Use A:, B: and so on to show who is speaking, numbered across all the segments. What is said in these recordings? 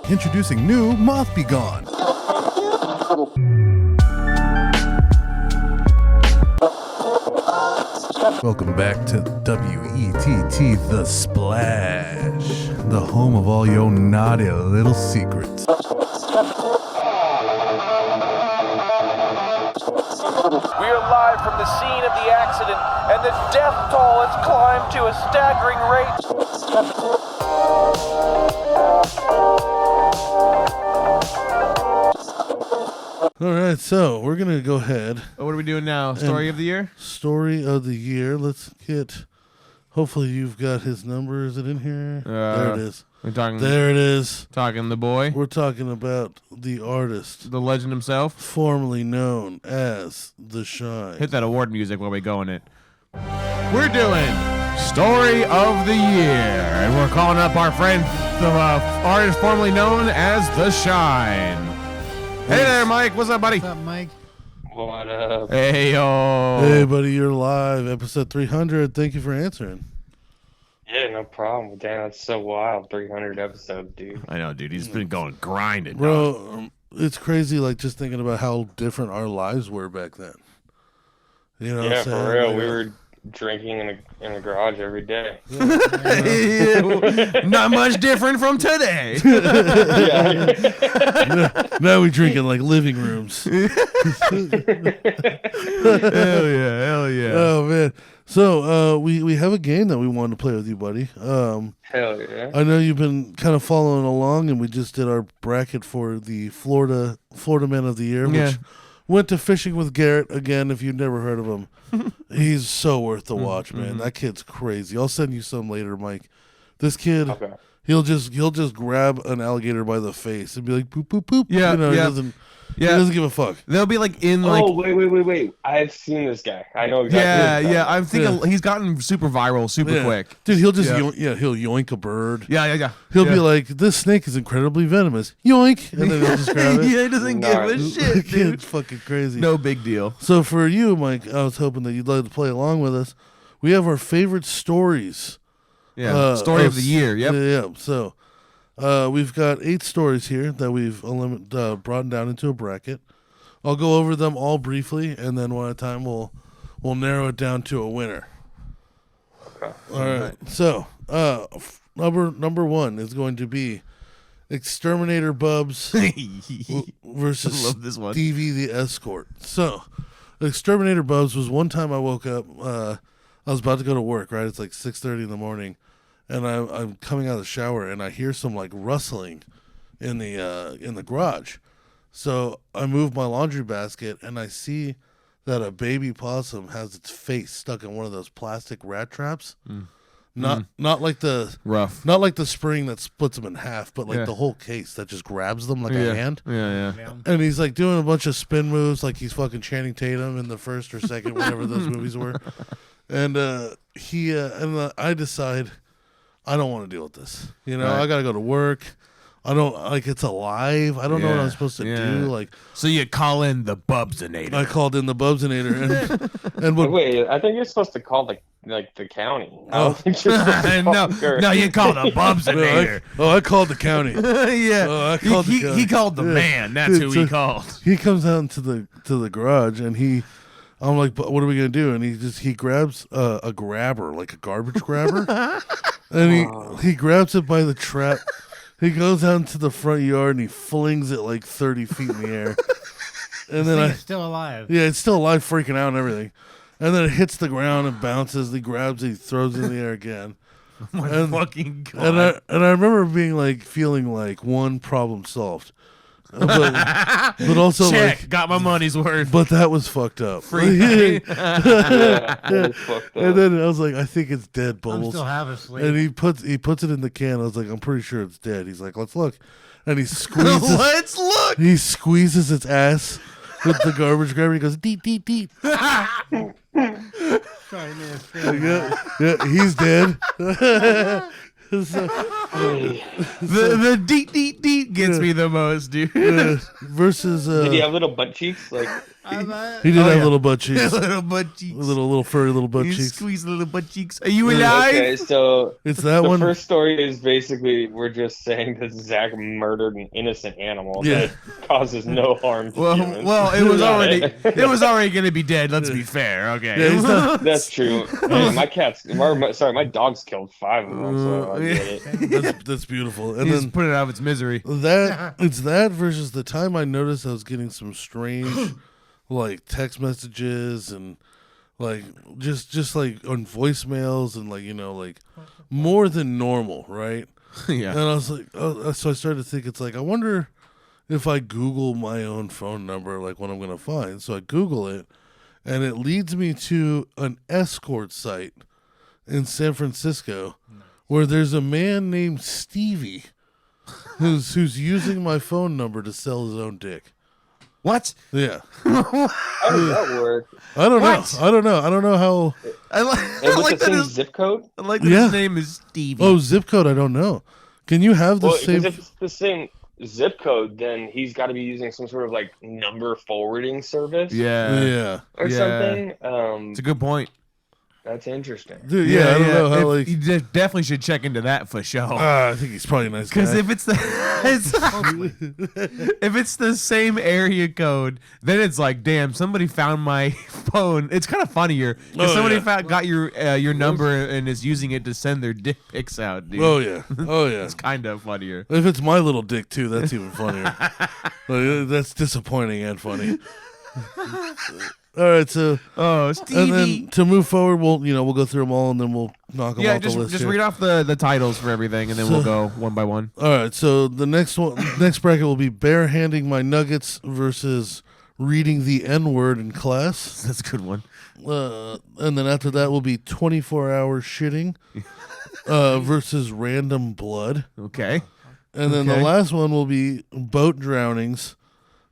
A: Introducing new Moth Be Gone. Welcome back to WETT The Splash, the home of all your naughty little secrets.
B: We are live from the scene of the accident, and the death toll has climbed to a staggering rate.
C: All right, so we're going to go ahead.
D: What are we doing now? Story of the year?
C: Story of the year. Let's get, hopefully you've got his number. Is it in here? There it is.
D: We're talking.
C: There it is.
D: Talking the boy.
C: We're talking about the artist,
D: The legend himself.
C: formerly known as The Shine.
D: Hit that award music while we go in it. We're doing Story of the Year. And we're calling up our friend, the artist formerly known as The Shine. Hey there, Mike. What's up, buddy?
E: What's up, Mike?
F: What up?
D: Hey, yo.
C: Hey, buddy, you're live. Episode 300. Thank you for answering.
F: Yeah, no problem. Damn, that's so wild. 300 episodes, dude.
D: I know, dude. He's been going grinding.
C: Bro, it's crazy, like, just thinking about how different our lives were back then. You know what
F: Yeah,
C: I'm saying?
F: for real.
C: Like,
F: We were drinking in the garage every day.
D: Not much different from today.
C: now we drink in, like, living rooms.
D: Hell yeah. Hell yeah.
C: Oh, man. So, we have a game that we wanted to play with you, buddy.
F: Hell yeah.
C: I know you've been kind of following along, and we just did our bracket for the Florida Man of the Year,
D: Yeah.
C: which went to Fishing with Garrett again. If you've never heard of him, he's so worth the watch, man. That kid's crazy. I'll send you some later, Mike. This kid,
F: Okay.
C: he'll just grab an alligator by the face and be like, poop, poop, poop.
D: Yeah,
C: you know,
D: yeah.
C: He doesn't give a fuck.
D: They'll be like in like.
F: Oh, wait. I've seen this guy. I know exactly.
D: Yeah,
F: what you're
D: yeah.
F: talking
D: I'm thinking he's gotten super viral, super
C: Yeah.
D: quick.
C: Dude, he'll just
D: Yeah.
C: he'll yoink a bird.
D: Yeah.
C: He'll be like, this snake is incredibly venomous. Yoink, and then he'll just grab it.
D: Yeah, he doesn't give a
F: Nice.
D: shit, dude.
C: It's fucking crazy.
D: No big deal.
C: So for you, Mike, I was hoping that you'd like to play along with us. We have our favorite stories.
D: Yeah. Story of the year. Yep.
C: Yeah. So we've got 8 stories here that we've brought down into a bracket. I'll go over them all briefly, and then one at a time we'll narrow it down to a winner.
F: Okay.
C: All right. So number 1 is going to be Exterminator Bubs versus
D: I love this one.
C: Stevie the Escort. So, Exterminator Bubs was one time I woke up. I was about to go to work. Right, it's like 6:30 in the morning, and I'm coming out of the shower, and I hear some like rustling in the garage. So I move my laundry basket, and I see that a baby possum has its face stuck in one of those plastic rat traps. Not like the
D: Rough.
C: not like the spring that splits them in half, but like
D: Yeah.
C: the whole case that just grabs them like
D: Yeah.
C: a hand.
D: Yeah.
C: And he's like doing a bunch of spin moves, like he's fucking Channing Tatum in the first or second, whatever those movies were. And I decide I don't want to deal with this. You know,
D: Right.
C: I gotta go to work. I don't like it's alive. I don't know what I'm supposed to do. Like
D: So you call in the Bubsinator.
C: I called in the Bubsinator and what
F: Wait, I think you're supposed to call the county. I
C: Oh.
F: don't think you're supposed to call
D: no, you call the Bubsinator.
C: I called the county.
D: Yeah.
C: Oh, I called the
D: he
C: guy.
D: called the
C: Yeah.
D: man. That's who he
C: So
D: called.
C: He comes out to the garage and I'm like, but what are we gonna do? And he grabs a grabber, like a garbage grabber, and he grabs it by the trap. He goes out into the front yard and he flings it like 30 feet in the air. And then
E: It's still alive.
C: yeah, it's still alive, freaking out and everything. And then it hits the ground and bounces. He grabs it, he throws it in the air again.
D: My fucking God.
C: And I remember feeling like one problem solved, but also
D: Check.
C: like,
D: Got my money's worth.
C: but that was fucked up.
D: Free.
F: Yeah, that is fucked up.
C: And then I was like, I think it's dead,
E: I'm
C: Bubbles.
E: still half asleep.
C: And he puts it in the can. I was like, I'm pretty sure it's dead. He's like, let's look. And he squeezes.
D: Let's look.
C: He squeezes its ass with the garbage grabber. He goes, deep, deep, deep.
E: Sorry, man, it's really
C: Yeah, he's dead. So-
D: The deep gets me the most, dude.
C: Versus
F: Did he have little butt cheeks? Like,
C: he did have little butt cheeks,
D: little butt cheeks.
C: little furry little butt
D: You
C: cheeks.
D: squeeze the little butt cheeks. Are you alive?
F: okay, so
C: It's that
F: the
C: one.
F: first story is basically we're just saying that Zach murdered an innocent animal
C: Yeah.
F: that causes no harm to humans.
D: Well, it was
F: Got
D: already
F: it.
D: it was already gonna be dead. Let's be fair, okay.
C: Yeah, he's not-
F: That's true. Hey, my dog's killed 5 of them, so I get it.
C: that's beautiful. And
D: He's
C: then
D: put it out of its misery.
C: it's that versus the time I noticed I was getting some strange like text messages and like just like on voicemails and like like more than normal, right?
D: Yeah.
C: And I was like, so I started to think, it's like, I wonder if I Google my own phone number, like what I'm gonna find. So I Google it, and it leads me to an escort site in San Francisco where there's a man named Stevie who's using my phone number to sell his own dick.
D: What?
C: Yeah.
F: How does that work?
C: I don't
D: What?
C: know. I don't know how.
D: I
F: And with
D: like
F: the
D: that
F: same
D: his,
F: zip code?
D: I like that
C: Yeah.
D: his name is Stevie.
C: Oh, zip code. I don't know. Can you have the
F: Well,
C: same?
F: because if it's the same zip code, then he's got to be using some sort of like number forwarding service
C: Yeah.
F: or
D: Yeah.
F: something.
D: It's a good point.
F: That's interesting.
C: Dude, yeah, I don't know how
D: If-
C: like.
D: you definitely should check into that for sure.
C: I think he's probably a nice guy.
D: Because if it's if it's the same area code, then it's like, damn, somebody found my phone. It's kind of funnier if
C: Oh,
D: somebody
C: yeah.
D: got your number and is using it to send their dick pics out, dude.
C: Oh yeah. Oh yeah.
D: It's kind of funnier.
C: If it's my little dick too, that's even funnier. Like, that's disappointing and funny. All right, so
D: Oh,
C: and
D: Stevie.
C: then to move forward, we'll go through them all, and then we'll knock them
D: Yeah,
C: off the list.
D: just
C: here.
D: read off the titles for everything, and then we'll go one by one.
C: All right, so the next bracket will be barehanding my nuggets versus reading the N-word in class,
D: That's a good one.
C: and then after that will be 24-hour shitting versus random blood,
D: Okay.
C: and then the
D: Okay.
C: last one will be boat drownings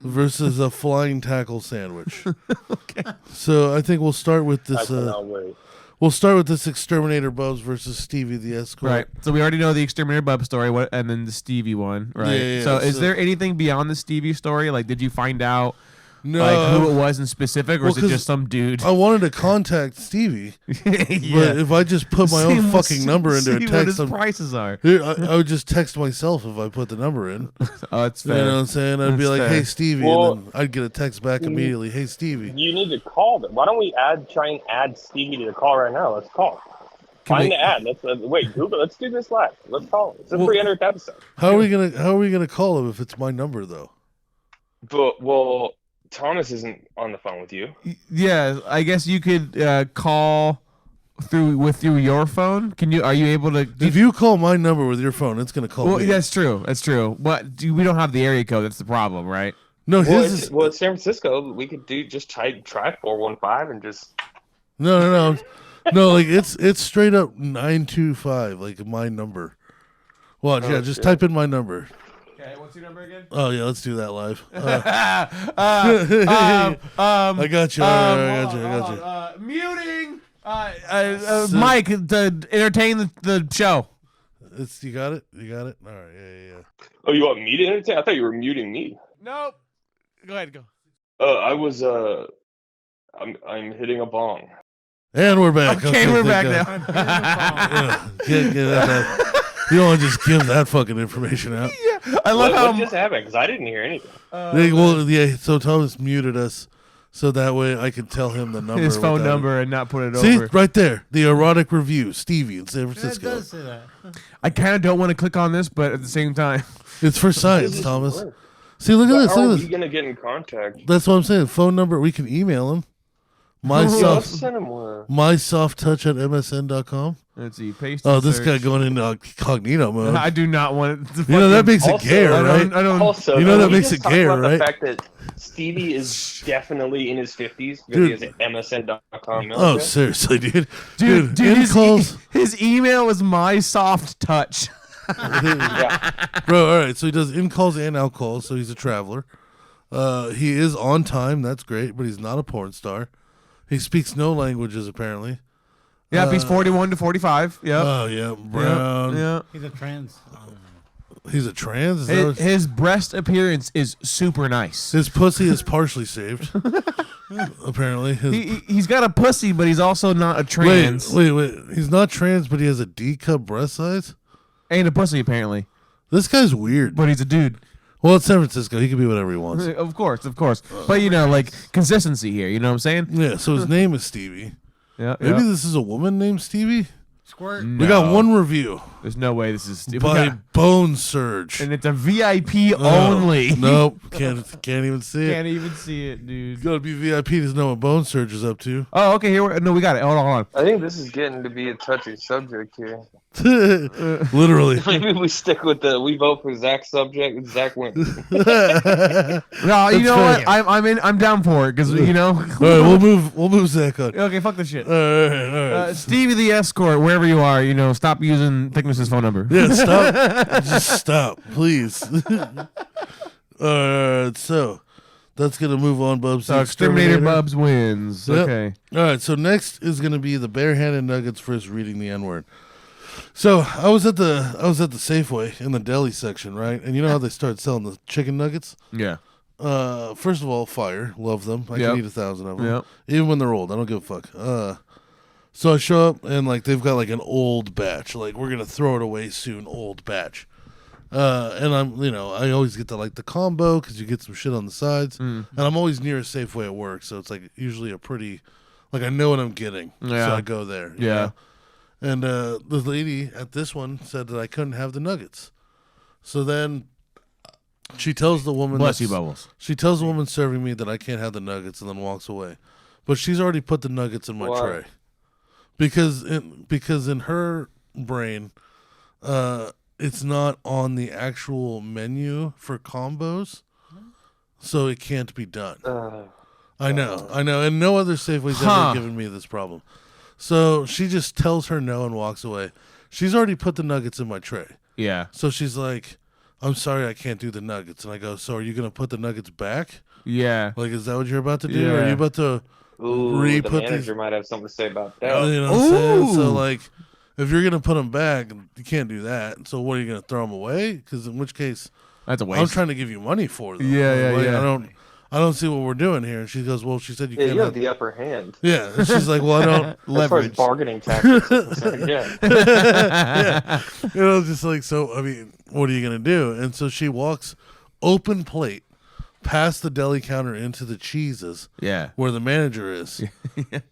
C: versus a flying tackle sandwich.
D: Okay.
C: So I think we'll start with
F: I
C: this.
F: cannot wait.
C: We'll start with this Exterminator Bubs versus Stevie the Escort.
D: Right. So we already know the Exterminator Bub story, and then the Stevie one, right?
C: Yeah,
D: so is
C: so-
D: there anything beyond the Stevie story? Like, did you find out
C: No,
D: like who it was in specific, or
C: well,
D: is it
C: 'cause
D: just some dude?
C: I wanted to contact Stevie, but
D: yeah.
C: if I just put my own fucking number into a
D: see what
C: text,
D: his prices are.
C: here, I would just text myself if I put the number in.
D: Oh, it's
C: You
D: fair.
C: know what I'm saying? I'd be
D: That's
C: like,
D: fair.
C: "Hey Stevie,"
F: Well-
C: and then I'd get a text back immediately. "Hey Stevie."
F: You need to call them. Why don't we try and add Stevie to the call right now? Let's call. Find the ad. Let's wait. Google. Let's do this live. Let's call him. It's the
C: Well-
F: 300th episode.
C: How are we gonna call him if it's my number though?
F: But well, Thomas isn't on the phone with you.
D: Yeah, I guess you could call through your phone. Are you able to?
C: If you call my number with your phone, it's gonna call
D: Well,
C: me.
D: that's true. That's true. But we don't have the area code. That's the problem, right?
C: No,
F: Well,
C: his is
F: it's San Francisco. We could try 415 and just.
C: no. Like it's straight up 925, like my number. Watch, yeah, just
F: shit.
C: type in my number.
D: Okay, what's your number again?
C: Oh yeah, let's do that live.
D: I
C: I got you. All right, I got you.
D: Muting.
C: So-
D: Mike to entertain the show.
C: You got it. You got it. All right. Yeah.
F: Oh, you want me to entertain? I thought you were muting me.
D: Nope. Go ahead. Go.
F: I was. I'm hitting a bong.
C: And we're back.
D: Okay, we're
C: thank
D: back
C: God.
D: now.
C: Yeah, get that. You don't want to just give that fucking information out.
D: I love
F: What
D: how
F: just happened? Because I didn't hear anything.
C: Yeah. So Thomas muted us, so that way I could tell him the number.
D: his phone
C: without-
D: number and not put it
C: See
D: over.
C: right there, the erotic review, Stevie in San
E: That
C: Francisco.
E: does say that.
D: I kind of don't want to click on this, but at the same time,
C: It's for science,
F: This
C: Thomas.
F: works.
C: See, look at
F: But
C: this.
F: how are
C: Look at
F: we
C: this.
F: gonna get in contact?
C: That's what I'm saying. Phone number. We can email him. My
F: Yeah, let's
C: soft,
F: send him one.
C: mysofttouch@msn.com.
D: let's see. Paste.
C: Oh,
D: and
C: this
D: search.
C: guy going into incognito mode.
D: I do not want it. To
C: You know that
D: fucking-
C: makes it
F: Also,
C: gay,
F: I
C: right?
D: I don't.
F: Also,
C: You know
F: can
C: that
F: we
C: makes
F: just
C: it
F: talk
C: gay,
F: about
C: right?
F: The fact that Stevie is definitely in his 50s because
C: Dude.
F: he has an MSN.com email
C: Oh,
F: address.
C: seriously, dude.
D: Dude,
C: in
D: his,
C: calls,
D: his email was my soft touch.
F: Yeah.
C: bro. All right, so he does in calls and out calls. So he's a traveler. He is on time. That's great, but he's not a porn star. He speaks no languages apparently.
D: Yep, he's 41 to 45. Yep.
C: Oh yeah, Brown.
D: Yeah.
E: He's a trans.
C: He's a trans? Is that what-
D: His breast appearance is super nice.
C: his pussy is partially shaved. Apparently.
D: He's got a pussy, but he's also not a trans.
C: Wait. He's not trans, but he has a D cup breast size?
D: Ain't a pussy, apparently.
C: This guy's weird.
D: But he's a dude.
C: Well, it's San Francisco. He can be whatever he wants.
D: Of course. But, like, consistency here. You know what I'm saying?
C: Yeah, so his name is Stevie.
D: Yeah.
C: Maybe this is a woman named Stevie?
E: Squirt.
C: We got one review
D: There's no way this is...
C: by Bone Surge.
D: And it's a VIP only.
C: Nope. Can't even see it.
D: Can't even see it, dude.
C: Gotta be VIP to know what Bone Surge is up to.
D: Oh, okay. No, we got it. Hold on.
F: I think this is getting to be a touchy subject here.
C: Literally.
F: Maybe we stick with we vote for Zach's subject. Zach wins.
D: No, you know what? I'm down for it because
C: All right, we'll move Zach on.
D: Okay, fuck this shit.
C: All right.
D: Stevie the escort, wherever you are, stop using Thickness's phone number.
C: Yeah, stop. Just stop, please. So that's gonna move on, Bubs.
D: So Exterminator Bubs wins.
C: Yep.
D: Okay.
C: All right. So next is gonna be the barehanded Nuggets first reading the N-word. So I was at the Safeway in the deli section, right? And you know how they start selling the chicken nuggets?
D: Yeah.
C: First of all, fire. Love them. I
D: Yep.
C: can eat 1,000 of them.
D: Yep.
C: Even when they're old. I don't give a fuck. So I show up and they've got an old batch. We're going to throw it away soon, old batch. And I always get the combo because you get some shit on the sides. And I'm always near a Safeway at work. So it's usually a pretty, I know what I'm getting.
D: Yeah.
C: So I go there. you
D: Yeah.
C: know? And the lady at this one said that I couldn't have the nuggets. So then she tells the woman,
D: Bless you, Bubbles.
C: she tells the woman serving me that I can't have the nuggets and then walks away. But she's already put the nuggets in my
F: Why?
C: tray. Because in her brain, it's not on the actual menu for combos, so it can't be done. I know, and no other Safeway's ever given me this problem. So she just tells her no and walks away. She's already put the nuggets in my tray.
D: Yeah.
C: So she's like, I'm sorry, I can't do the nuggets. And I go, so are you going to put the nuggets back?
D: Yeah.
C: Is that what you're about to do?
D: Yeah.
C: Or are you about to
F: Ooh, the
C: re-put
F: manager
C: these?
F: might have something to say about that.
C: You know what I'm saying?
D: Ooh.
C: So, if you're going to put them back, you can't do that. So what, are you going to throw them away? Because in which case,
D: That's a waste.
C: I'm trying to give you money for them.
D: Yeah, yeah.
C: I don't see what we're doing here. And she goes, well, she said you
F: Yeah,
C: can't
F: you have
C: have
F: the upper hand.
C: Yeah. And she's like, well, I don't
F: As far as
C: leverage.
F: bargaining tactics are concerned, yeah.
C: Just so, I mean, what are you going to do? And so she walks open plate past the deli counter into the cheeses
D: Yeah.
C: where the manager is.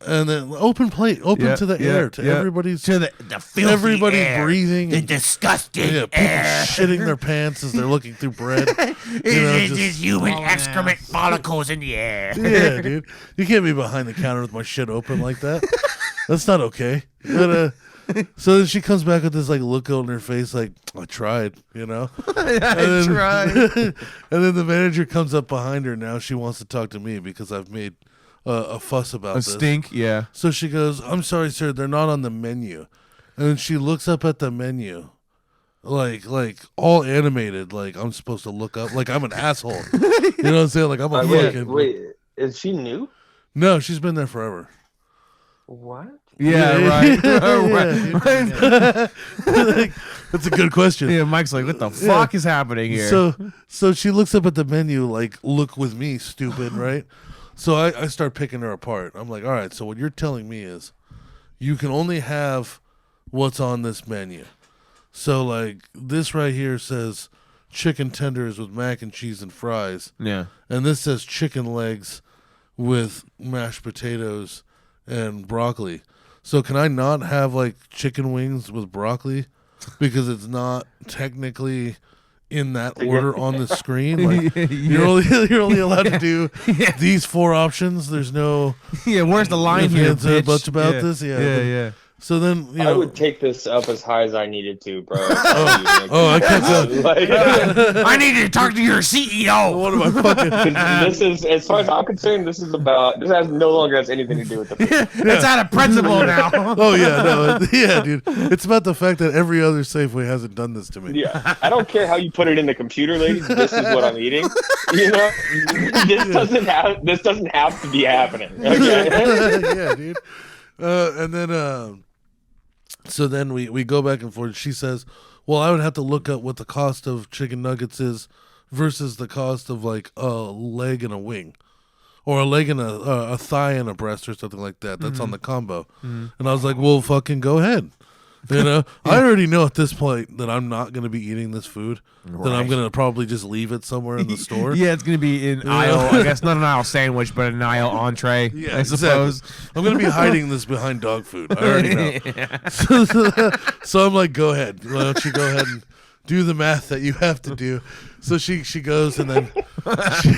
C: And then open plate, open
D: Yeah,
C: to the
D: yeah,
C: air, to
D: yeah.
C: everybody's,
D: To the filthy
C: everybody
D: air.
C: breathing.
D: The
C: and-
D: disgusting
C: yeah, people
D: air.
C: shitting their pants as they're looking through bread.
D: It's human excrement follicles in the air.
C: Yeah, dude. You can't be behind the counter with my shit open like that. That's not okay. But, so then she comes back with this look on her face, I tried,
D: I tried.
C: And then the manager comes up behind her. Now she wants to talk to me because I've made a fuss about
D: A
C: this.
D: stink, yeah.
C: So she goes, I'm sorry, sir, they're not on the menu. And then she looks up at the menu, like all animated, like I'm supposed to look up, like I'm an asshole. You know what I'm saying? Like I'm a fucking.
F: Wait, is she new?
C: No, she's been there forever.
F: What?
D: Yeah, right.
C: Like, that's a good question.
D: Yeah, Mike's like, what the fuck is happening here?
C: So she looks up at the menu like, look with me, stupid, right? So I start picking her apart. I'm like, all right, so what you're telling me is you can only have what's on this menu. So this right here says chicken tenders with mac and cheese and fries.
D: Yeah.
C: And this says chicken legs with mashed potatoes and broccoli. So can I not have chicken wings with broccoli because it's not technically in that order on the screen? You're only allowed to do these 4 options. There's no
D: Where's the line here,
C: ifs, ands, or
D: bitch?
C: buts about this. Yeah. So then
F: I would take this up as high as I needed to, bro.
C: I can't
D: I need to talk to your CEO.
C: What am I fucking?
F: This is, as far as I'm concerned, this no longer has anything to do with the food.
D: It's out of principle now.
C: Oh yeah, no, yeah, dude. It's about the fact that every other Safeway hasn't done this to me.
F: Yeah, I don't care how you put it in the computer, ladies. This is what I'm eating. This doesn't have to be happening. Okay?
C: Yeah, dude. And then, so then we go back and forth. She says, well, I would have to look up what the cost of chicken nuggets is versus the cost of like a leg and a wing. Or a leg and a thigh and a breast or something like that. That's on the combo. And I was like, well, fucking go ahead. You know, I already know at this point that I'm not going to be eating this food. That I'm going to probably just leave it somewhere in the store.
D: Yeah, it's going to be an aisle, I guess not an aisle sandwich, but an aisle entree, I suppose.
C: Exactly. I'm going to be hiding this behind dog food. I already know. So I'm like, go ahead. Why don't you go ahead and do the math that you have to do. So she goes and then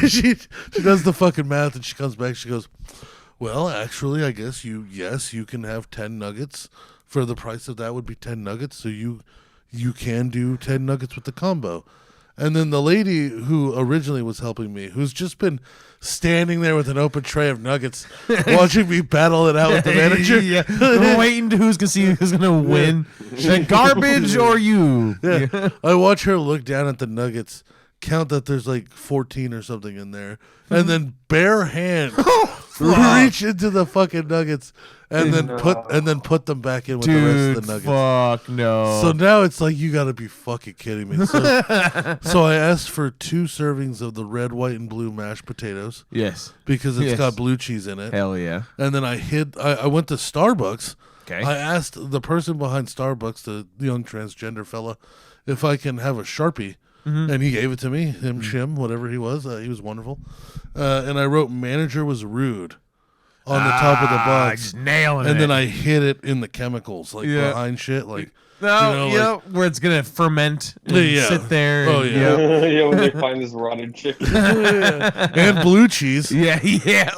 C: she does the fucking math and she comes back. She goes, well, actually, I guess you can have 10 nuggets. For the price of that would be 10 nuggets. So you can do 10 nuggets with the combo. And then the lady who originally was helping me, who's just been standing there with an open tray of nuggets, watching me battle it out with the manager.
D: We're waiting to who's going to win. The garbage or you.
C: Yeah. I watch her look down at the nuggets, count that there's like 14 or something in there, and then bare hand reach into the fucking nuggets and then put them back in with the rest of the nuggets.
D: Fuck no.
C: So now it's like, you gotta be fucking kidding me. So I asked for 2 servings of the red, white, and blue mashed potatoes.
D: Yes.
C: Because it's got blue cheese in it.
D: Hell yeah.
C: And then I went to Starbucks.
D: Okay.
C: I asked the person behind Starbucks, the young transgender fella, if I can have a Sharpie. And he gave it to me, Shim, whatever he was. He was wonderful. And I wrote, manager was rude on the top of the box.
D: Just nailing
C: and
D: it.
C: then I hid it in the chemicals, like behind shit. Like,
D: where it's going to ferment and sit there.
C: Oh, yeah.
F: Yeah, when they find this rotted chicken.
C: And blue cheese.
D: Yeah.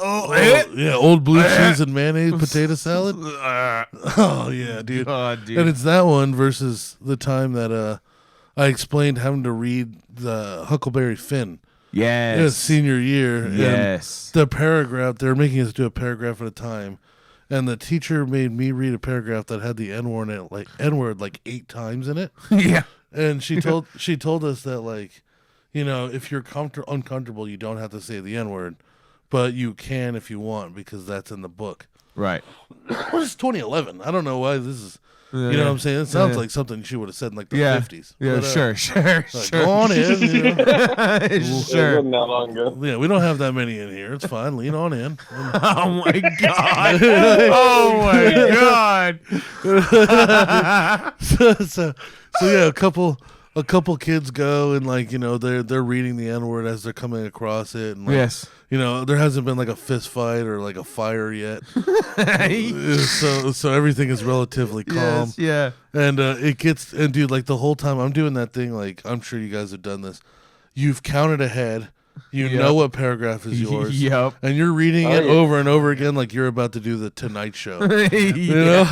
C: Old blue cheese and mayonnaise potato salad. Oh, yeah, dude.
D: God, dude.
C: And it's that one versus the time that I explained having to read the Huckleberry Finn.
D: Yes.
C: Senior year.
D: Yes.
C: And the paragraph, they're making us do a paragraph at a time. And the teacher made me read a paragraph that had the N-word in it, like 8 times in it.
D: Yeah.
C: And she told us that, like, you know, if you're uncomfortable, you don't have to say the N-word, but you can if you want, because that's in the book.
D: Right.
C: It's 2011. I don't know why this is. You know what I'm saying? It sounds like something she would have said in like the 50s.
D: Yeah,
C: but,
D: sure.
C: Go on in. You know?
D: Sure.
F: Not long ago.
C: Yeah, we don't have that many in here. It's fine. Lean on in.
D: Oh my god! Oh my god!
C: so yeah, a couple kids go and, like, you know, they're reading the N-word as they're coming across it, and, like,
D: Yes.
C: you know, there hasn't been like a fist fight or like a fire yet. so everything is relatively calm.
D: Yes, yeah.
C: And dude, like, the whole time I'm doing that thing, like, I'm sure you guys have done this. You've counted ahead. You know what paragraph is yours.
D: Yep.
C: And you're reading it over and over again like you're about to do the Tonight Show. You know?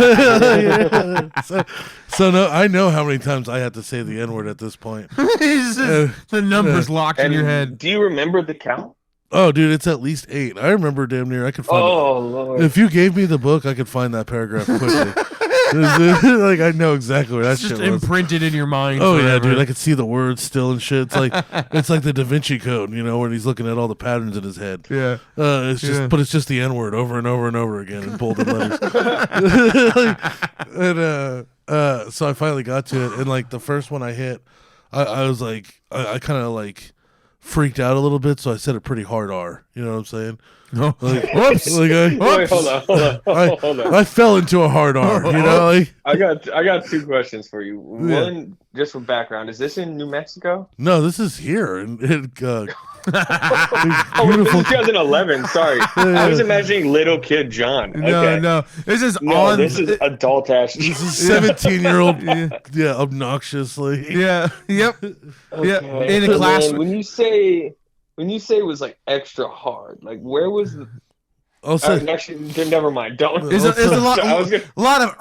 C: So no, I know how many times I had to say the N-word at this point.
D: The numbers locked in your head.
F: Do you remember the count?
C: Oh, dude, it's at least 8. I remember damn near. I could find it.
F: Lord.
C: If you gave me the book, I could find that paragraph quickly. Like, I know exactly where that shit
D: Just
C: was.
D: Imprinted in your mind.
C: Oh
D: forever.
C: yeah, dude, I could see the words still and shit. It's like the Da Vinci Code, you know, when he's looking at all the patterns in his head.
D: Yeah.
C: It's just, but it's just the N-word over and over and over again in bolded letters. So I finally got to it, and like the first one I hit, I was like, I kind of like freaked out a little bit, so I said a pretty hard R. You know what I'm saying?
D: No.
C: Like,
D: Whoops.
C: Like
F: Wait, hold on.
C: I fell into a hard R. You know, like,
F: I got 2 questions for you. One, just for background, is this in New Mexico?
C: no, this is here, and
F: Oh, wait, this is 2011. Sorry, I was imagining little kid John. Okay.
D: No. This is
F: This is adult ass.
C: This is 17-year-old, obnoxiously.
D: Yeah. Yep. Yeah.
F: Okay.
D: In a
F: So
D: class.
F: then when you say it was like extra hard, like where was the?
C: I'll say,
F: Actually, never mind. Don't.
D: There's a lot of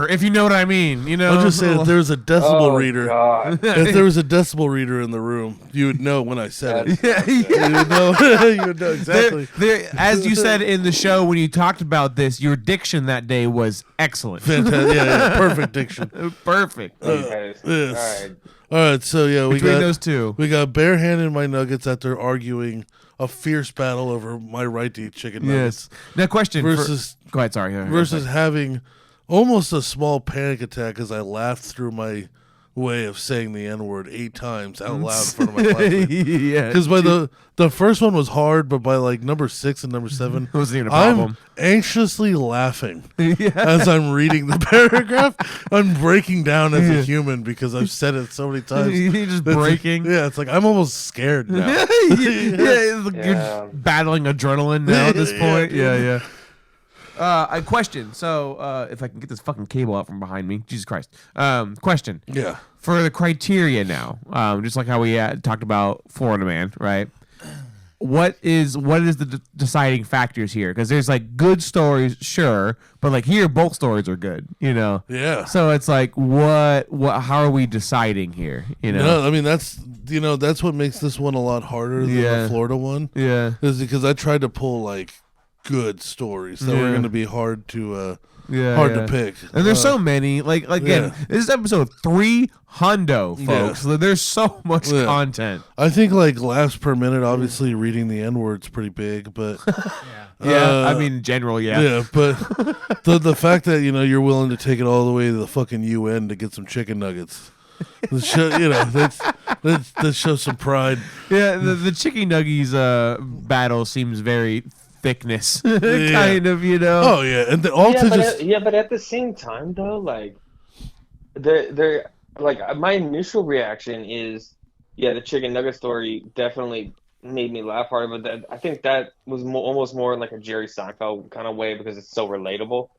D: if you know what I mean. You know.
C: I'll just say if there was a decibel reader.
F: God.
C: If there was a decibel reader in the room, you would know when I said it.
D: Yeah.
C: You would know exactly.
D: As you said in the show when you talked about this, your diction that day was excellent.
C: Fantastic. Yeah, perfect diction.
D: Perfect.
F: Okay.
C: Yes.
F: All right.
C: All right, so yeah,
D: Between those two.
C: We got barehanded my nuggets after arguing a fierce battle over my right to eat chicken nuggets.
D: Yes. Now, question.
C: Versus
D: go ahead. Sorry.
C: versus having almost a small panic attack as I laughed through my way of saying the N-word 8 times out loud in front of my classmates.
D: Yeah.
C: Because by the first one was hard, but by like number 6 and number 7,
D: It wasn't even a problem.
C: I'm anxiously laughing as I'm reading the paragraph. I'm breaking down as a human because I've said it so many times.
D: You're just
C: It's
D: breaking.
C: yeah, it's like I'm almost scared now.
D: You're battling adrenaline now at this point. Yeah. A question. So, if I can get this fucking cable out from behind me, Jesus Christ. Question.
C: Yeah.
D: For the criteria now, just like how we talked about Florida Man, right? What is the deciding factors here? Because there's like good stories, sure, but like here, both stories are good, you know.
C: Yeah.
D: So it's like, what? How are we deciding here? You know.
C: No, I mean that's what makes this one a lot harder than the Florida one.
D: Yeah.
C: Is because I tried to pull like good stories that were going to be hard to pick.
D: And there's so many. Like again, this is episode 300, folks.
C: Yeah.
D: There's so much content.
C: I think like laughs per minute. Obviously, reading the N-word's pretty big, but
D: I mean, in general,
C: yeah. But the fact that you're willing to take it all the way to the fucking UN to get some chicken nuggets. That shows some pride.
D: Yeah, the chicken nuggies battle seems very thickness kind of,
C: Oh yeah, and
F: but at the same time though, like they're like my initial reaction is the chicken nugget story definitely made me laugh hard, but I think that was almost more like a Jerry Seinfeld kind of way because it's so relatable.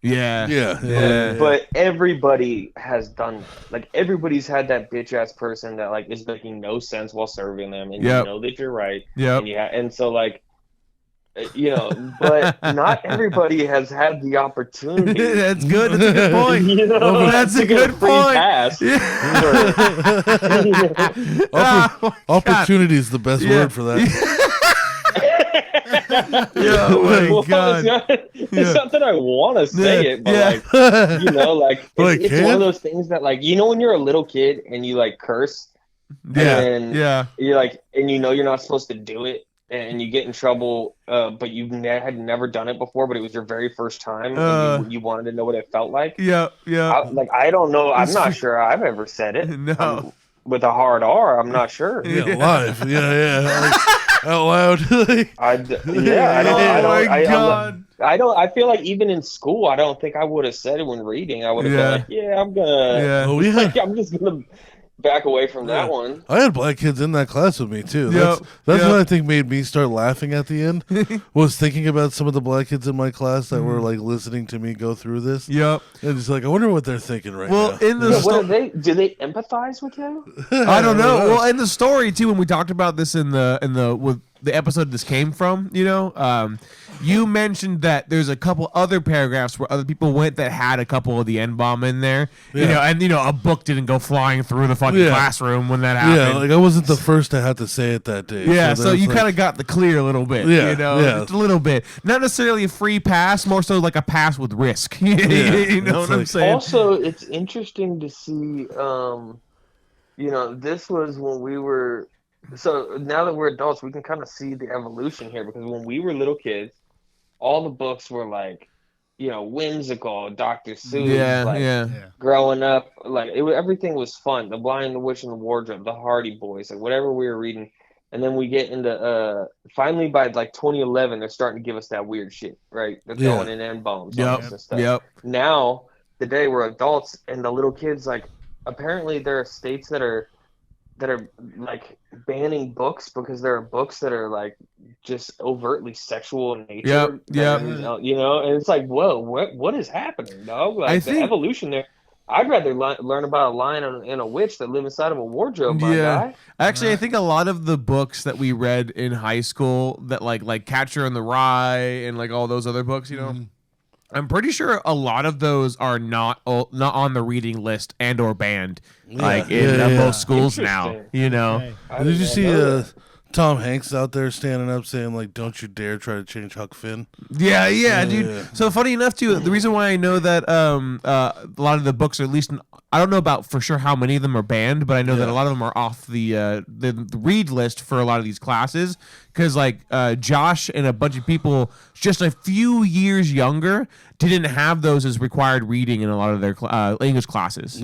F: But everybody has done like everybody's had that bitch ass person that like is making no sense while serving them, and you know that you're right. And so like. But not everybody has had the opportunity.
D: That's good. That's a good point. That's a good point.
C: Opportunity is the best word for that.
D: Oh my God.
F: It's not that I want to say it, but it's one of those things that like when you're a little kid and you like curse, and you're like, and you're not supposed to do it. And you get in trouble, but you had never done it before, but it was your very first time, and you wanted to know what it felt like. I don't know. I'm not sure I've ever said it.
D: No.
F: With a hard R, I'm not sure.
C: Live. Like, out loud.
F: I feel like even in school, I don't think I would have said it when reading. I would have been like, I'm gonna. I'm just gonna back away from that one.
C: I had black kids in that class with me too. That's what I think made me start laughing at the end. Was thinking about some of the black kids in my class that were like listening to me go through this. And it's like, I wonder what they're thinking right now.
D: In the
F: do they empathize with you?
D: I don't know. Well, in the story too, when we talked about this in the episode this came from, you mentioned that there's a couple other paragraphs where other people went that had a couple of the N-bomb in there, and a book didn't go flying through the fucking classroom when that happened.
C: Yeah, like I wasn't the first to have to say it that day.
D: Yeah, so you kind of got the clear a little bit, just a little bit. Not necessarily a free pass, more so like a pass with risk. You know what I'm saying?
F: Also, it's interesting to see, this was when we were. So now that we're adults, we can kind of see the evolution here, because when we were little kids, all the books were like, whimsical, Dr. Seuss, growing up, like everything was fun. The Blind, the Witch, and the Wardrobe, the Hardy Boys, like whatever we were reading. And then we get into finally by like 2011, they're starting to give us that weird shit, right? They're throwing in N-bombs and stuff. Now, today we're adults, and the little kids, like, apparently there are states that are like banning books because there are books that are like just overtly sexual in nature. And it's like, whoa, what is happening, dog? Like, I think the evolution there. I'd rather learn about a lion and a witch that live inside of a wardrobe, my guy.
D: Actually, I think a lot of the books that we read in high school, that like Catcher in the Rye and like all those other books, I'm pretty sure a lot of those are not on the reading list and or banned, like in most schools now.
C: Did you see Tom Hanks out there standing up saying like, "Don't you dare try to change Huck Finn"?
D: Yeah, dude. Yeah. So funny enough, too, the reason why I know that a lot of the books are at least. I don't know about for sure how many of them are banned, but I know that a lot of them are off the read list for a lot of these classes, because like Josh and a bunch of people just a few years younger didn't have those as required reading in a lot of their English classes.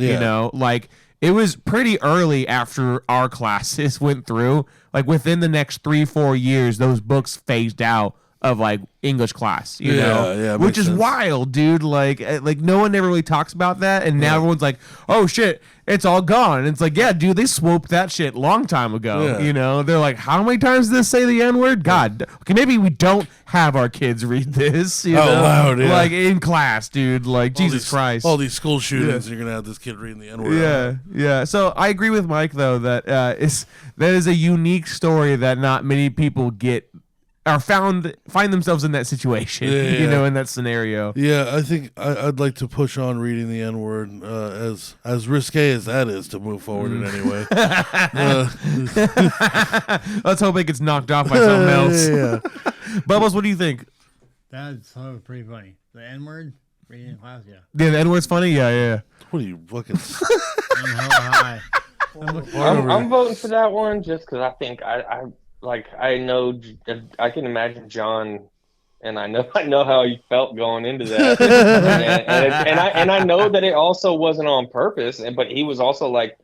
D: it was pretty early after our classes went through. Like within the next 3-4 years, those books phased out of like English class, you know,
C: yeah,
D: which
C: makes
D: is
C: sense.
D: wild, dude. Like no one ever really talks about that, and now everyone's like, "Oh shit, it's all gone." And it's like, yeah, dude, they swooped that shit long time ago.
C: Yeah.
D: You know, they're like, "How many times did this say the N word?" God, okay, maybe we don't have our kids read this, you know,
C: loud, yeah.
D: like in class, dude. Like Jesus Christ,
C: All these school shootings, you're gonna have this kid reading the N-word.
D: yeah. So I agree with Mike though that that is a unique story that not many people get or find themselves in that situation, you know, in that scenario.
C: Yeah, I think I'd like to push on reading the N-word, as risque as that is to move forward in any way.
D: Let's hope it gets knocked off by something else.
C: Yeah.
D: Bubbles, what do you think?
E: That's pretty funny. The N word, reading in class, yeah.
D: Yeah, the N-word's funny? Yeah.
C: What are you fucking...
E: I'm hella high.
F: I'm voting for that one just because I think I know I can imagine John, and I know how he felt going into that, and I know that it also wasn't on purpose, but he was also like,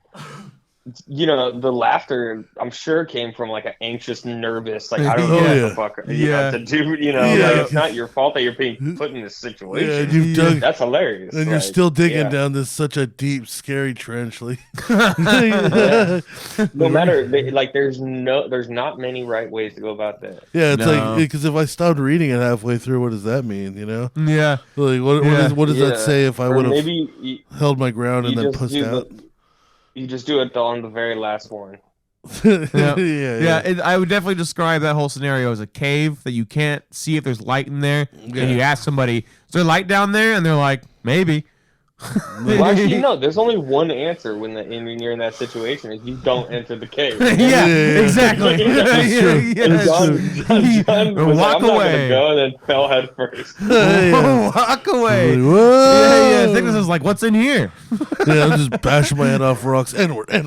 F: you know, the laughter I'm sure came from like an anxious, nervous, like I don't know what the fuck you know, to do, you know, like it's not your fault that you're being put in this situation.
C: Yeah,
F: that's hilarious.
C: And you're still digging down this such a deep, scary trench. Like,
F: no matter, like, there's not many right ways to go about that.
C: Yeah, it's like, because if I stopped reading it halfway through, what does that mean? You know?
D: Yeah.
C: Like, what does that say if I would have held my ground and then pushed out?
F: You just do it on the very last one.
C: Yeah.
D: I would definitely describe that whole scenario as a cave that you can't see if there's light in there. And you ask somebody, "Is there light down there?" And they're like, "Maybe."
F: Well, actually, no. There's only one answer when you're in that situation: is you don't enter the cave.
D: Yeah, exactly.
F: John was
D: Walk
F: like, I'm
D: away.
F: not gonna go, and then fell head first.
D: Walk away.
C: Whoa.
D: Yeah. Thickness is like, "What's in here?"
C: Yeah, I'm just bashing my head off rocks. N-word.
D: All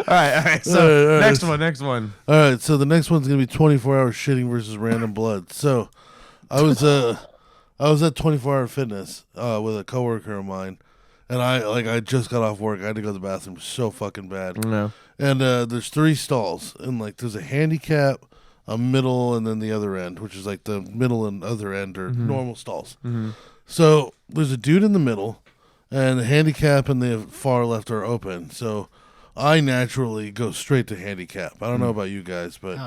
D: right. So next one.
C: All right, so the next one's gonna be 24-hour shitting versus random blood. So, I was at 24-hour fitness with a coworker of mine, and I just got off work. I had to go to the bathroom so fucking bad.
D: No.
C: And there's 3 stalls, and like there's a handicap, a middle, and then the other end, which is like the middle and other end are normal stalls. So there's a dude in the middle, and the handicap and the far left are open. So I naturally go straight to handicap. I don't know about you guys, but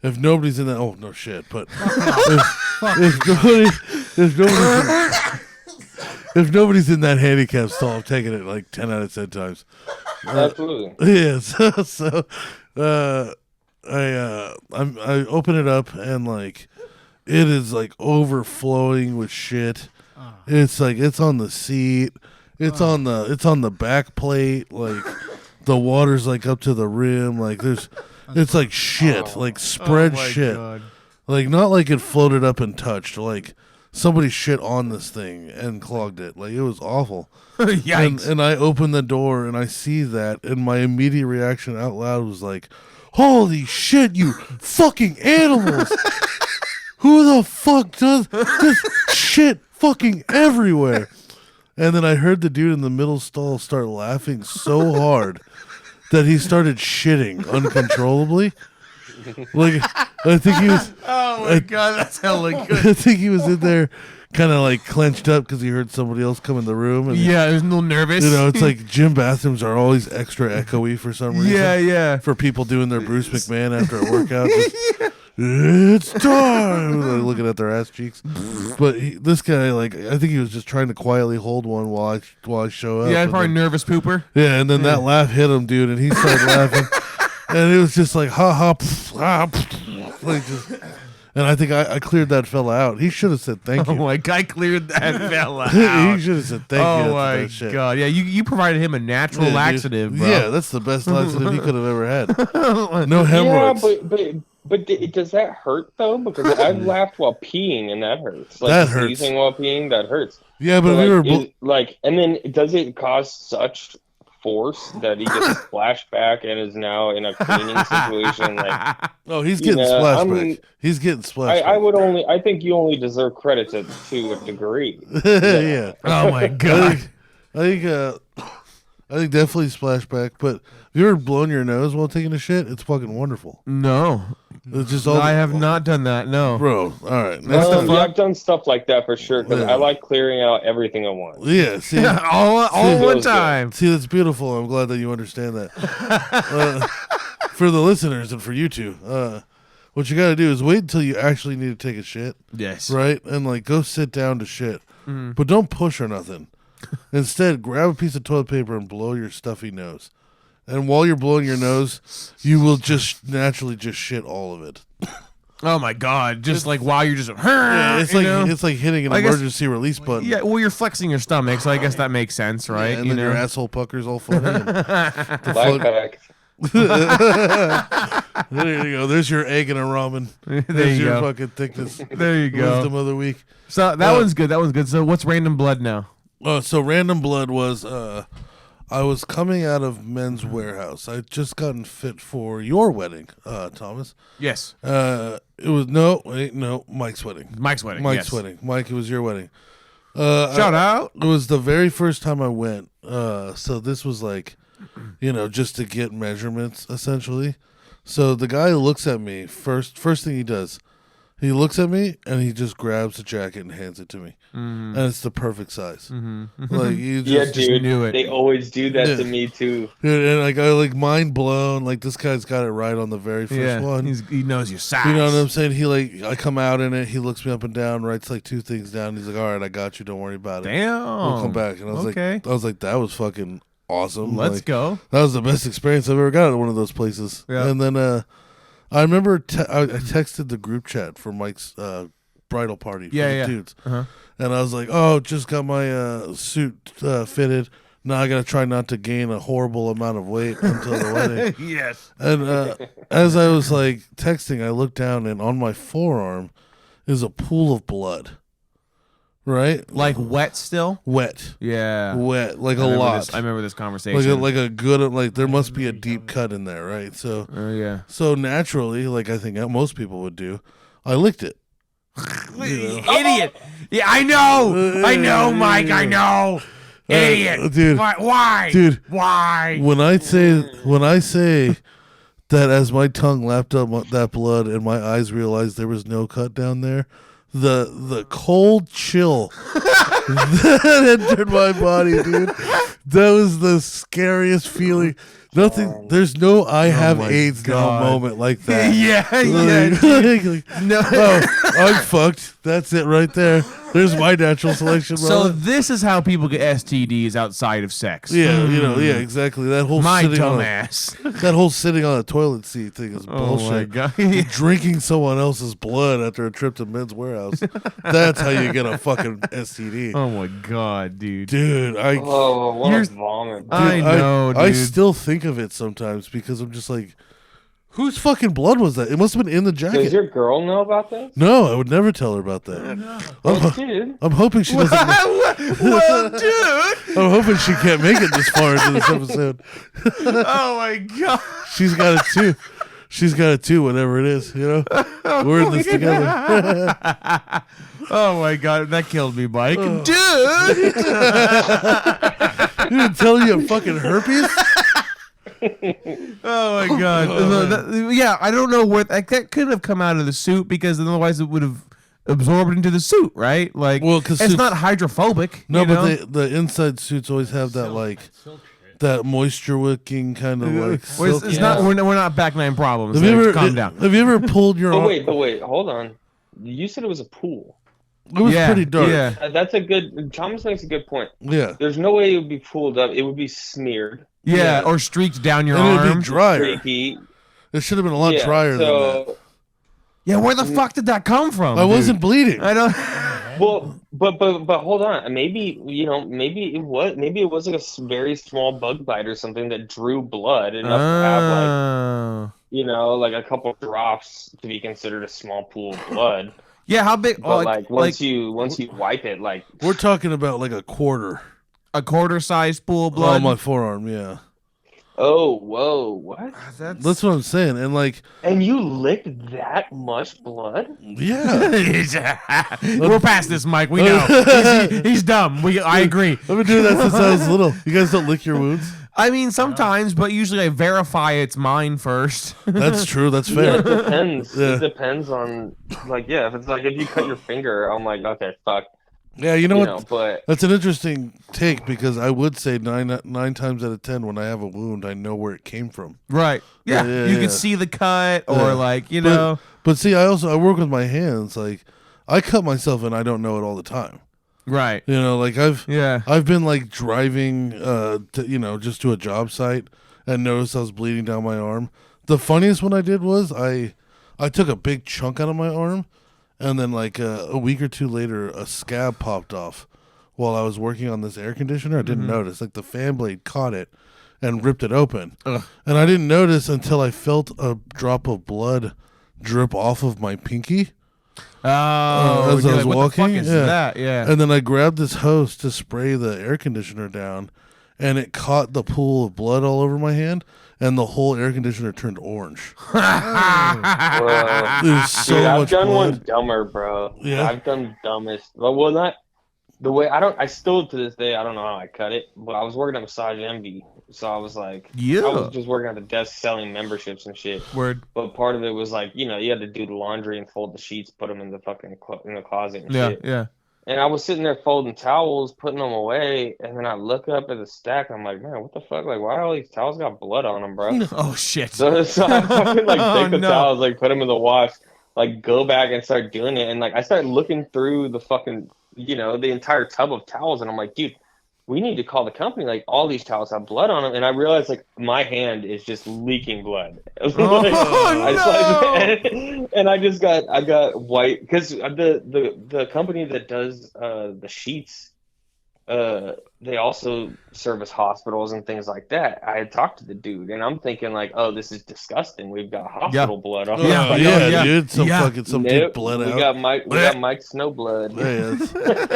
C: if nobody's in that, oh no shit. But if nobody's in that handicap stall, I'm taking it like 10 out of 10 times.
F: Absolutely.
C: Yeah. So I open it up and like it is like overflowing with shit. It's like it's on the seat. It's on the back plate. Like the water's like up to the rim. Like it's like shit. Like spread shit.
D: God.
C: Like not like it floated up and touched. Like somebody shit on this thing and clogged it. Like it was awful.
D: Yikes.
C: And I open the door and I see that, and my immediate reaction out loud was like, "Holy shit, you fucking animals! Who the fuck does this shit fucking everywhere?" And then I heard the dude in the middle stall start laughing so hard that he started shitting uncontrollably. Like, I think he was.
D: Oh my God, that's hella good.
C: I think he was in there, kind of like clenched up because he heard somebody else come in the room. And
D: Yeah, I was a little nervous.
C: you know, it's like gym bathrooms are always extra echoey for some reason.
D: Yeah.
C: For people doing their Bruce McMahon after a workout. Just, it's time! Like, looking at their ass cheeks. But this guy, like, I think he was just trying to quietly hold one while I show up.
D: Yeah,
C: and
D: probably
C: then,
D: nervous pooper.
C: yeah, and then that laugh hit him, dude, and he started laughing. And it was just like, ha ha, like just. And I think I cleared that fella out. He should have said thank you.
D: Oh my God, I cleared that fella
C: He
D: out.
C: should have said thank you.
D: Oh my God. Yeah, you provided him a natural
C: Yeah, dude.
D: laxative, bro.
C: Yeah, that's the best laxative he could have ever had. No hemorrhoids.
F: Yeah, but does that hurt though? Because I've laughed while peeing and that hurts. Like
C: That hurts.
F: sneezing while peeing, that hurts.
C: Yeah, but
F: So,
C: we
F: like,
C: were.
F: and then does it cause such force that he gets splashed back and is now in a cleaning situation? Like,
C: Oh, he's getting splashed back. He's getting splashed back.
F: I think you only deserve credit to a degree.
C: Yeah.
D: Oh my God.
C: I think definitely splashback. But have you ever blown your nose while taking a shit? It's fucking wonderful.
D: No.
C: It's just all.
D: I have not done that. No.
C: Bro, all right.
F: Yeah, I've done stuff like that for sure because I like clearing out everything at once.
C: Yeah, see,
D: all one time.
C: See, that's beautiful. I'm glad that you understand that. For the listeners and for you two, what you got to do is wait until you actually need to take a shit.
D: Yes.
C: Right? And like go sit down to shit. But don't push or nothing. Instead, grab a piece of toilet paper and blow your stuffy nose. And while you're blowing your nose, you will just naturally just shit all of it.
D: Oh my God! Just like while you're just,
C: Yeah, it's like hitting an emergency release button.
D: Yeah, well, you're flexing your stomach, so I guess that makes sense, right?
C: Yeah, and then your asshole puckers all funny.
F: Life hack.
C: There you go. There's your egg and a ramen. There's your fucking thickness.
D: There you go.
C: Wisdom of the week.
D: So that one's good. That one's good. So what's random blood now?
C: So random blood was I was coming out of Men's Warehouse. I'd just gotten fit for your wedding, Thomas.
D: Yes.
C: It was Mike's wedding.
D: Mike's wedding.
C: Mike's
D: yes.
C: wedding. Mike, it was your wedding.
D: Shout out.
C: It was the very first time I went. So this was like, just to get measurements essentially. So the guy looks at me first thing he does. He looks at me and he just grabs a jacket and hands it to me, and it's the perfect size. Like you just,
F: dude,
D: knew it.
F: They always do that to me too.
C: Dude, and like I like mind blown. Like this guy's got it right on the very first one.
D: He knows your size.
C: You know what I'm saying? I come out in it. He looks me up and down, writes like 2 things down. He's like, "All right, I got you. Don't worry about it.
D: Damn.
C: We'll come back." And I was like, that was fucking awesome.
D: Let's go.
C: That was the best experience I've ever got at one of those places.
D: Yeah.
C: And then I remember I texted the group chat for Mike's bridal party for the dudes.
D: Uh-huh.
C: And I was like, "Oh, just got my suit fitted. Now I got to try not to gain a horrible amount of weight until the wedding."
D: Yes.
C: And as I was like texting, I looked down and on my forearm is a pool of blood. Right?
D: Like wet still?
C: Wet.
D: Yeah.
C: Wet. Like a lot.
D: I remember this conversation.
C: Like a good, there must be a deep cut in there, right? So,
D: yeah.
C: So naturally, like I think most people would do, I licked it.
D: Idiot. Yeah, I know, Mike. I know. Idiot.
C: Dude.
D: Why?
C: Dude.
D: Why?
C: When I say that as my tongue lapped up that blood and my eyes realized there was no cut down there, the cold chill that entered my body, dude. That was the scariest feeling. There's no I have AIDS now moment like that.
D: No.
C: Oh, I'm fucked. That's it right there. There's my natural selection
D: So
C: moment.
D: this is how people get STDs outside of sex.
C: Yeah, exactly. That whole
D: My
C: sitting
D: dumbass.
C: that whole sitting on a toilet seat thing is bullshit.
D: Oh my God.
C: Drinking someone else's blood after a trip to Men's Warehouse. That's how you get a fucking STD.
D: Oh my God, dude.
C: Dude,
F: What a vomit.
D: I know, dude.
C: I still think of it sometimes because I'm just like, whose fucking blood was that? It must have been in the jacket.
F: Does your girl know about this?
C: No, I would never tell her about that.
F: Dude.
C: I'm hoping she doesn't.
D: Well, dude.
C: I'm hoping she can't make it this far into this episode.
D: Oh my God.
C: She's got it too. She's got it too, whatever it is, We're in this together.
D: Oh my God, that killed me, Mike. Dude.
C: You didn't tell you have fucking herpes?
D: Oh my God. I don't know where that could have come out of the suit because otherwise it would have absorbed into the suit, right? Like,
C: well, because
D: it's not hydrophobic.
C: No, but the inside suits always have that that moisture wicking kind of like.
D: Well, it's not. We're not back nine problems. Calm down.
C: Have you ever pulled your?
F: But wait, hold on. You said it was a pool.
C: It was pretty dark.
F: Yeah. That's a good. Thomas makes a good point.
C: Yeah.
F: There's no way it would be pooled up. It would be smeared.
D: Yeah, or streaked down your
C: and
D: arm.
C: It'd be drier.
F: Streaky.
C: It should have been a lot drier than that.
D: Yeah, where the fuck did that come from?
C: I wasn't bleeding.
D: I don't.
F: Well, but hold on. Maybe maybe it was like a very small bug bite or something that drew blood enough to have like a couple drops to be considered a small pool of blood.
D: Yeah, how big?
F: But once you wipe it, like
C: we're talking about like a quarter
D: size pool of blood.
C: on my forearm. Yeah.
F: Oh, whoa, what?
C: That's what I'm saying. And like,
F: And you licked that much blood?
C: yeah,
D: We're past this, Mike. We know he's dumb. I agree.
C: I've been doing that since I was little. You guys don't lick your wounds?
D: I mean, sometimes, but usually I verify it's mine first.
C: That's true. That's
F: Yeah,
C: fair.
F: it depends.
C: Yeah.
F: It depends on, like, yeah, if it's like, if you cut your finger, I'm like, okay, fuck.
C: Yeah, you know what?
F: But
C: That's an interesting take because I would say nine times out of 10 when I have a wound, I know where it came from.
D: Right. Yeah. You
C: yeah.
D: can see the cut or
C: Yeah.
D: like, you know.
C: But see, I work with my hands. Like, I cut myself and I don't know it all the time.
D: Right.
C: You know, like I've
D: Yeah.
C: been like driving, just to a job site and noticed I was bleeding down my arm. The funniest one I did was I took a big chunk out of my arm, and then like a week or two later, a scab popped off while I was working on this air conditioner. I didn't notice. Like the fan blade caught it and ripped it open, and I didn't notice until I felt a drop of blood drip off of my pinky.
D: Oh,
C: As I was
D: what
C: walking,
D: the fuck is that? Yeah.
C: And then I grabbed this hose to spray the air conditioner down, and it caught the pool of blood all over my hand, and the whole air conditioner turned orange.
F: bro,
C: There's so
F: dude, I've
C: much
F: done
C: blood.
F: one dumber, bro.
C: Yeah?
F: I've done dumbest. Well, not the way. I still to this day, I don't know how I cut it, but I was working at Massage Envy, so I was like, I was just working at the desk selling memberships and shit.
D: Word.
F: But part of it was like, you had to do the laundry and fold the sheets, put them in the fucking in the closet and
D: Yeah.
F: shit.
D: Yeah.
F: And I was sitting there folding towels, putting them away, and then I look up at the stack. And I'm like, man, what the fuck? Like, why all these towels got blood on them, bro?
D: Oh shit.
F: So I fucking like take the
D: no.
F: towels, like put them in the wash, like go back and start doing it. And like I started looking through the fucking, the entire tub of towels, and I'm like, dude, we need to call the company. Like all these towels have blood on them, and I realized like my hand is just leaking blood. And I got white because the company that does the sheets, they also service hospitals and things like that. I had talked to the dude, and I'm thinking like, oh, this is disgusting. We've got hospital blood on.
C: Yeah,
D: Yeah.
C: dude. Some deep
F: Nope,
C: blood
F: we
C: out.
F: got Mike Snow blood.
C: Yeah,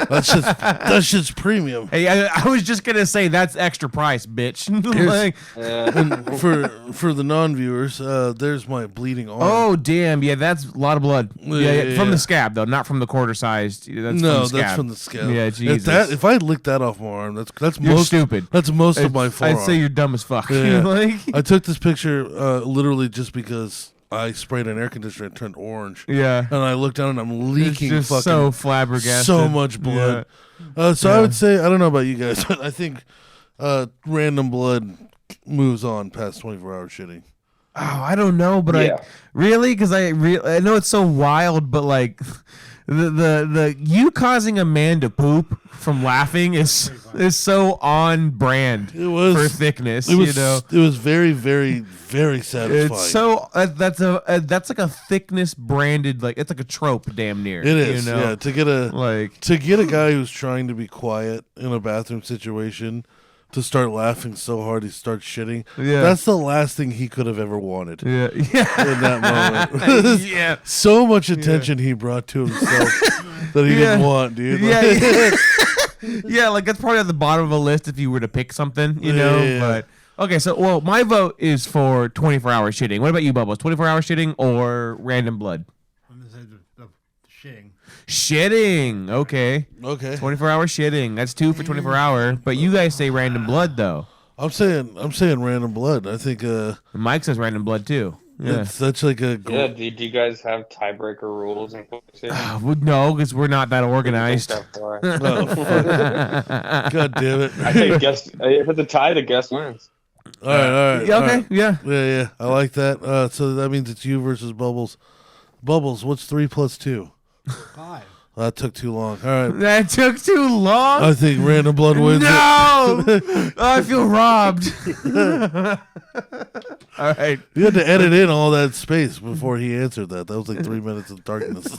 C: that's just premium.
D: Hey, I was just gonna say that's extra price, bitch. Like,
C: And for the non-viewers, there's my bleeding arm.
D: oh damn, yeah, that's a lot of blood. Yeah, from
C: yeah.
D: the scab though, not from the quarter sized. That's
C: No,
D: from the scab.
C: that's from the scab.
D: Yeah, Jesus.
C: If I licked that off my arm, that's
D: You're
C: most
D: stupid.
C: That's most of my forearm.
D: I'd say you're dumb as fuck.
C: Yeah.
D: Like,
C: I took this picture literally just because I sprayed an air conditioner and it turned orange.
D: yeah.
C: And I looked down and I'm leaking
D: It's just
C: fucking
D: so flabbergasted.
C: so much blood. So I would say, I don't know about you guys, but I think random blood moves on past 24-hour shitting.
D: Oh, I don't know, but
F: Yeah.
D: I really because I know it's so wild, but like the you causing a man to poop from laughing is so on brand
C: It was
D: for thickness.
C: It was,
D: you know,
C: it was very, very, very satisfying.
D: it's so that's like a thickness branded, like it's like a trope, damn near.
C: It is,
D: you know?
C: yeah. To get a guy who's trying to be quiet in a bathroom situation to start laughing so hard he starts shitting.
D: Yeah.
C: That's the last thing he could have ever wanted
D: Yeah,
C: in that moment.
D: yeah.
C: So much attention he brought to himself that he didn't want, dude.
D: Yeah, yeah, like that's probably at the bottom of a list if you were to pick something, you know.
C: Yeah.
D: But okay, so my vote is for 24-hour shitting. What about you, Bubbles? 24-hour shitting or random blood?
E: I'm gonna say the shitting.
D: Shitting. Okay.
C: Okay.
D: 24-hour shitting. That's 2 for 24-hour. But you guys say random blood though.
C: I'm saying random blood. I think
D: Mike says random blood too. Yeah.
C: it's such like a
F: Yeah, do you guys have tiebreaker rules and shit?
D: Well, no, because we're not that organized.
F: That far.
C: oh, fuck. God damn it.
F: I think if it's a tie, the guest wins.
C: All right.
D: Yeah,
C: all
D: okay.
C: right.
D: Yeah.
C: Yeah. I like that. So that means it's you versus Bubbles. Bubbles, what's 3 plus 2?
E: 5.
C: That took too long. All right.
D: That took too long.
C: I think random blood wins it.
D: No, I feel robbed. All right.
C: You had to edit in all that space before he answered that. That was like 3 minutes of darkness.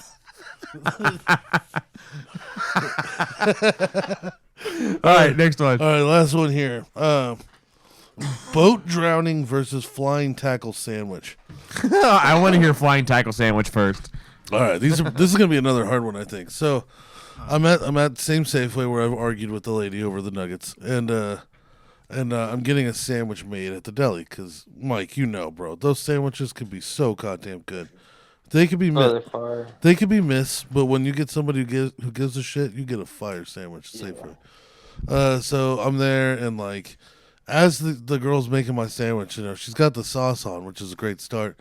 D: All right, next one.
C: All right, last one here. Boat drowning versus flying tackle sandwich.
D: I want to hear flying tackle sandwich first.
C: All right, this is gonna be another hard one, I think. So, I'm at the same Safeway where I've argued with the lady over the nuggets, and and I'm getting a sandwich made at the deli because, Mike, you know, bro, those sandwiches could be so goddamn good. They could be
F: they're fire.
C: they could be missed, but when you get somebody who gives a shit, you get a fire sandwich safely. So I'm there, and like, as the girl's making my sandwich, you know, she's got the sauce on, which is a great start.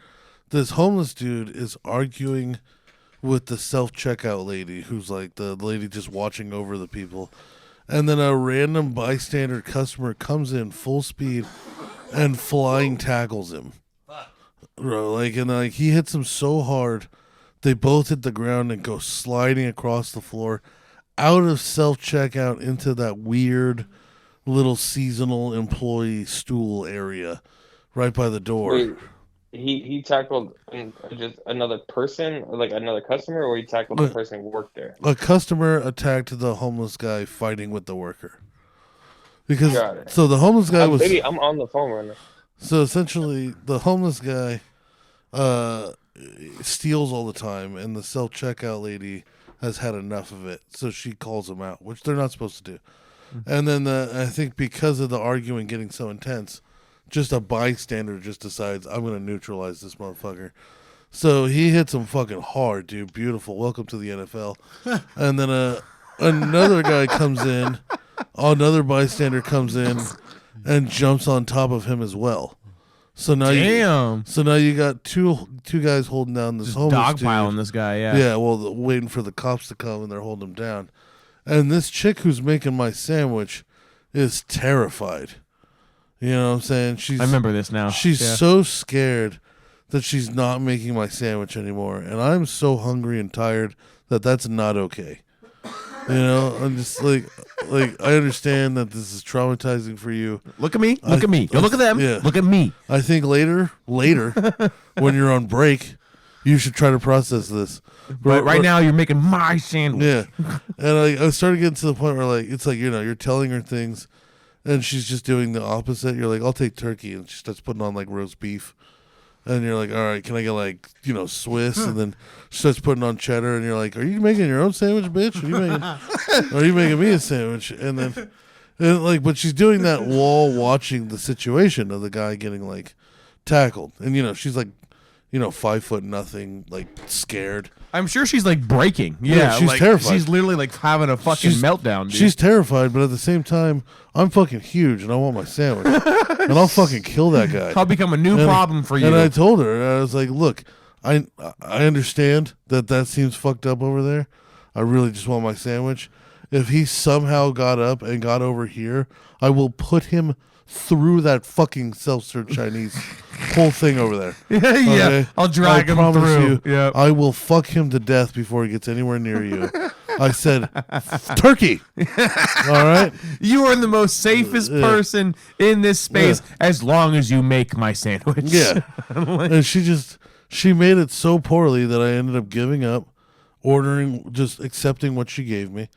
C: This homeless dude is arguing with the self-checkout lady, who's like the lady just watching over the people. And then a random bystander customer comes in full speed and flying tackles him. Bro, like he hits him so hard, they both hit the ground and go sliding across the floor out of self-checkout into that weird little seasonal employee stool area right by the door.
F: Wait, he tackled just another person, like another customer, or he tackled the person who worked there?
C: A customer attacked the homeless guy fighting with the worker. Because so the homeless guy was.
F: Maybe I'm on the phone right now.
C: So essentially, the homeless guy steals all the time, and the self-checkout lady has had enough of it, so she calls him out, which they're not supposed to do. And then I think because of the arguing getting so intense, just a bystander just decides, I'm going to neutralize this motherfucker. So he hits him fucking hard, dude. Beautiful. Welcome to the NFL. And then another guy comes in, another bystander comes in and jumps on top of him as well. So now you got two guys holding down this homeless dude.
D: Dogpiling this guy, yeah.
C: Yeah, well, waiting for the cops to come, and they're holding him down. And this chick who's making my sandwich is terrified. You know what I'm saying?
D: I remember this now.
C: She's so scared that she's not making my sandwich anymore, and I'm so hungry and tired that that's not okay. You know, I'm just like I understand that this is traumatizing for you.
D: Look at me. Look at me. Don't look at them. Yeah. Look at me.
C: I think later, when you're on break, you should try to process this.
D: But right now, you're making my sandwich.
C: Yeah, and I started getting to the point where like it's like, you know, you're telling her things, and she's just doing the opposite. You're like, I'll take turkey, and she starts putting on like roast beef. And you're like, all right, can I get like, you know, Swiss? And then she starts putting on cheddar, and you're like, are you making your own sandwich, bitch? Are you making me a sandwich? And but she's doing that while watching the situation of the guy getting like tackled. And, you know, she's like, you know, 5 foot nothing, like scared.
D: I'm sure she's like breaking. Yeah,
C: she's
D: like,
C: terrified.
D: She's literally like having a fucking meltdown, dude.
C: She's terrified, but at the same time, I'm fucking huge and I want my sandwich. And I'll fucking kill that guy.
D: I'll become a new problem for you.
C: And I told her, I was like, look, I understand that seems fucked up over there. I really just want my sandwich. If he somehow got up and got over here, I will put him through that fucking self-serve Chinese whole thing over there.
D: Yeah, I'll drag him through.
C: Yep. I will fuck him to death before he gets anywhere near you. I said, turkey. All right?
D: You are the most safest person in this space as long as you make my sandwich.
C: Yeah. And she made it so poorly that I ended up giving up, just accepting what she gave me,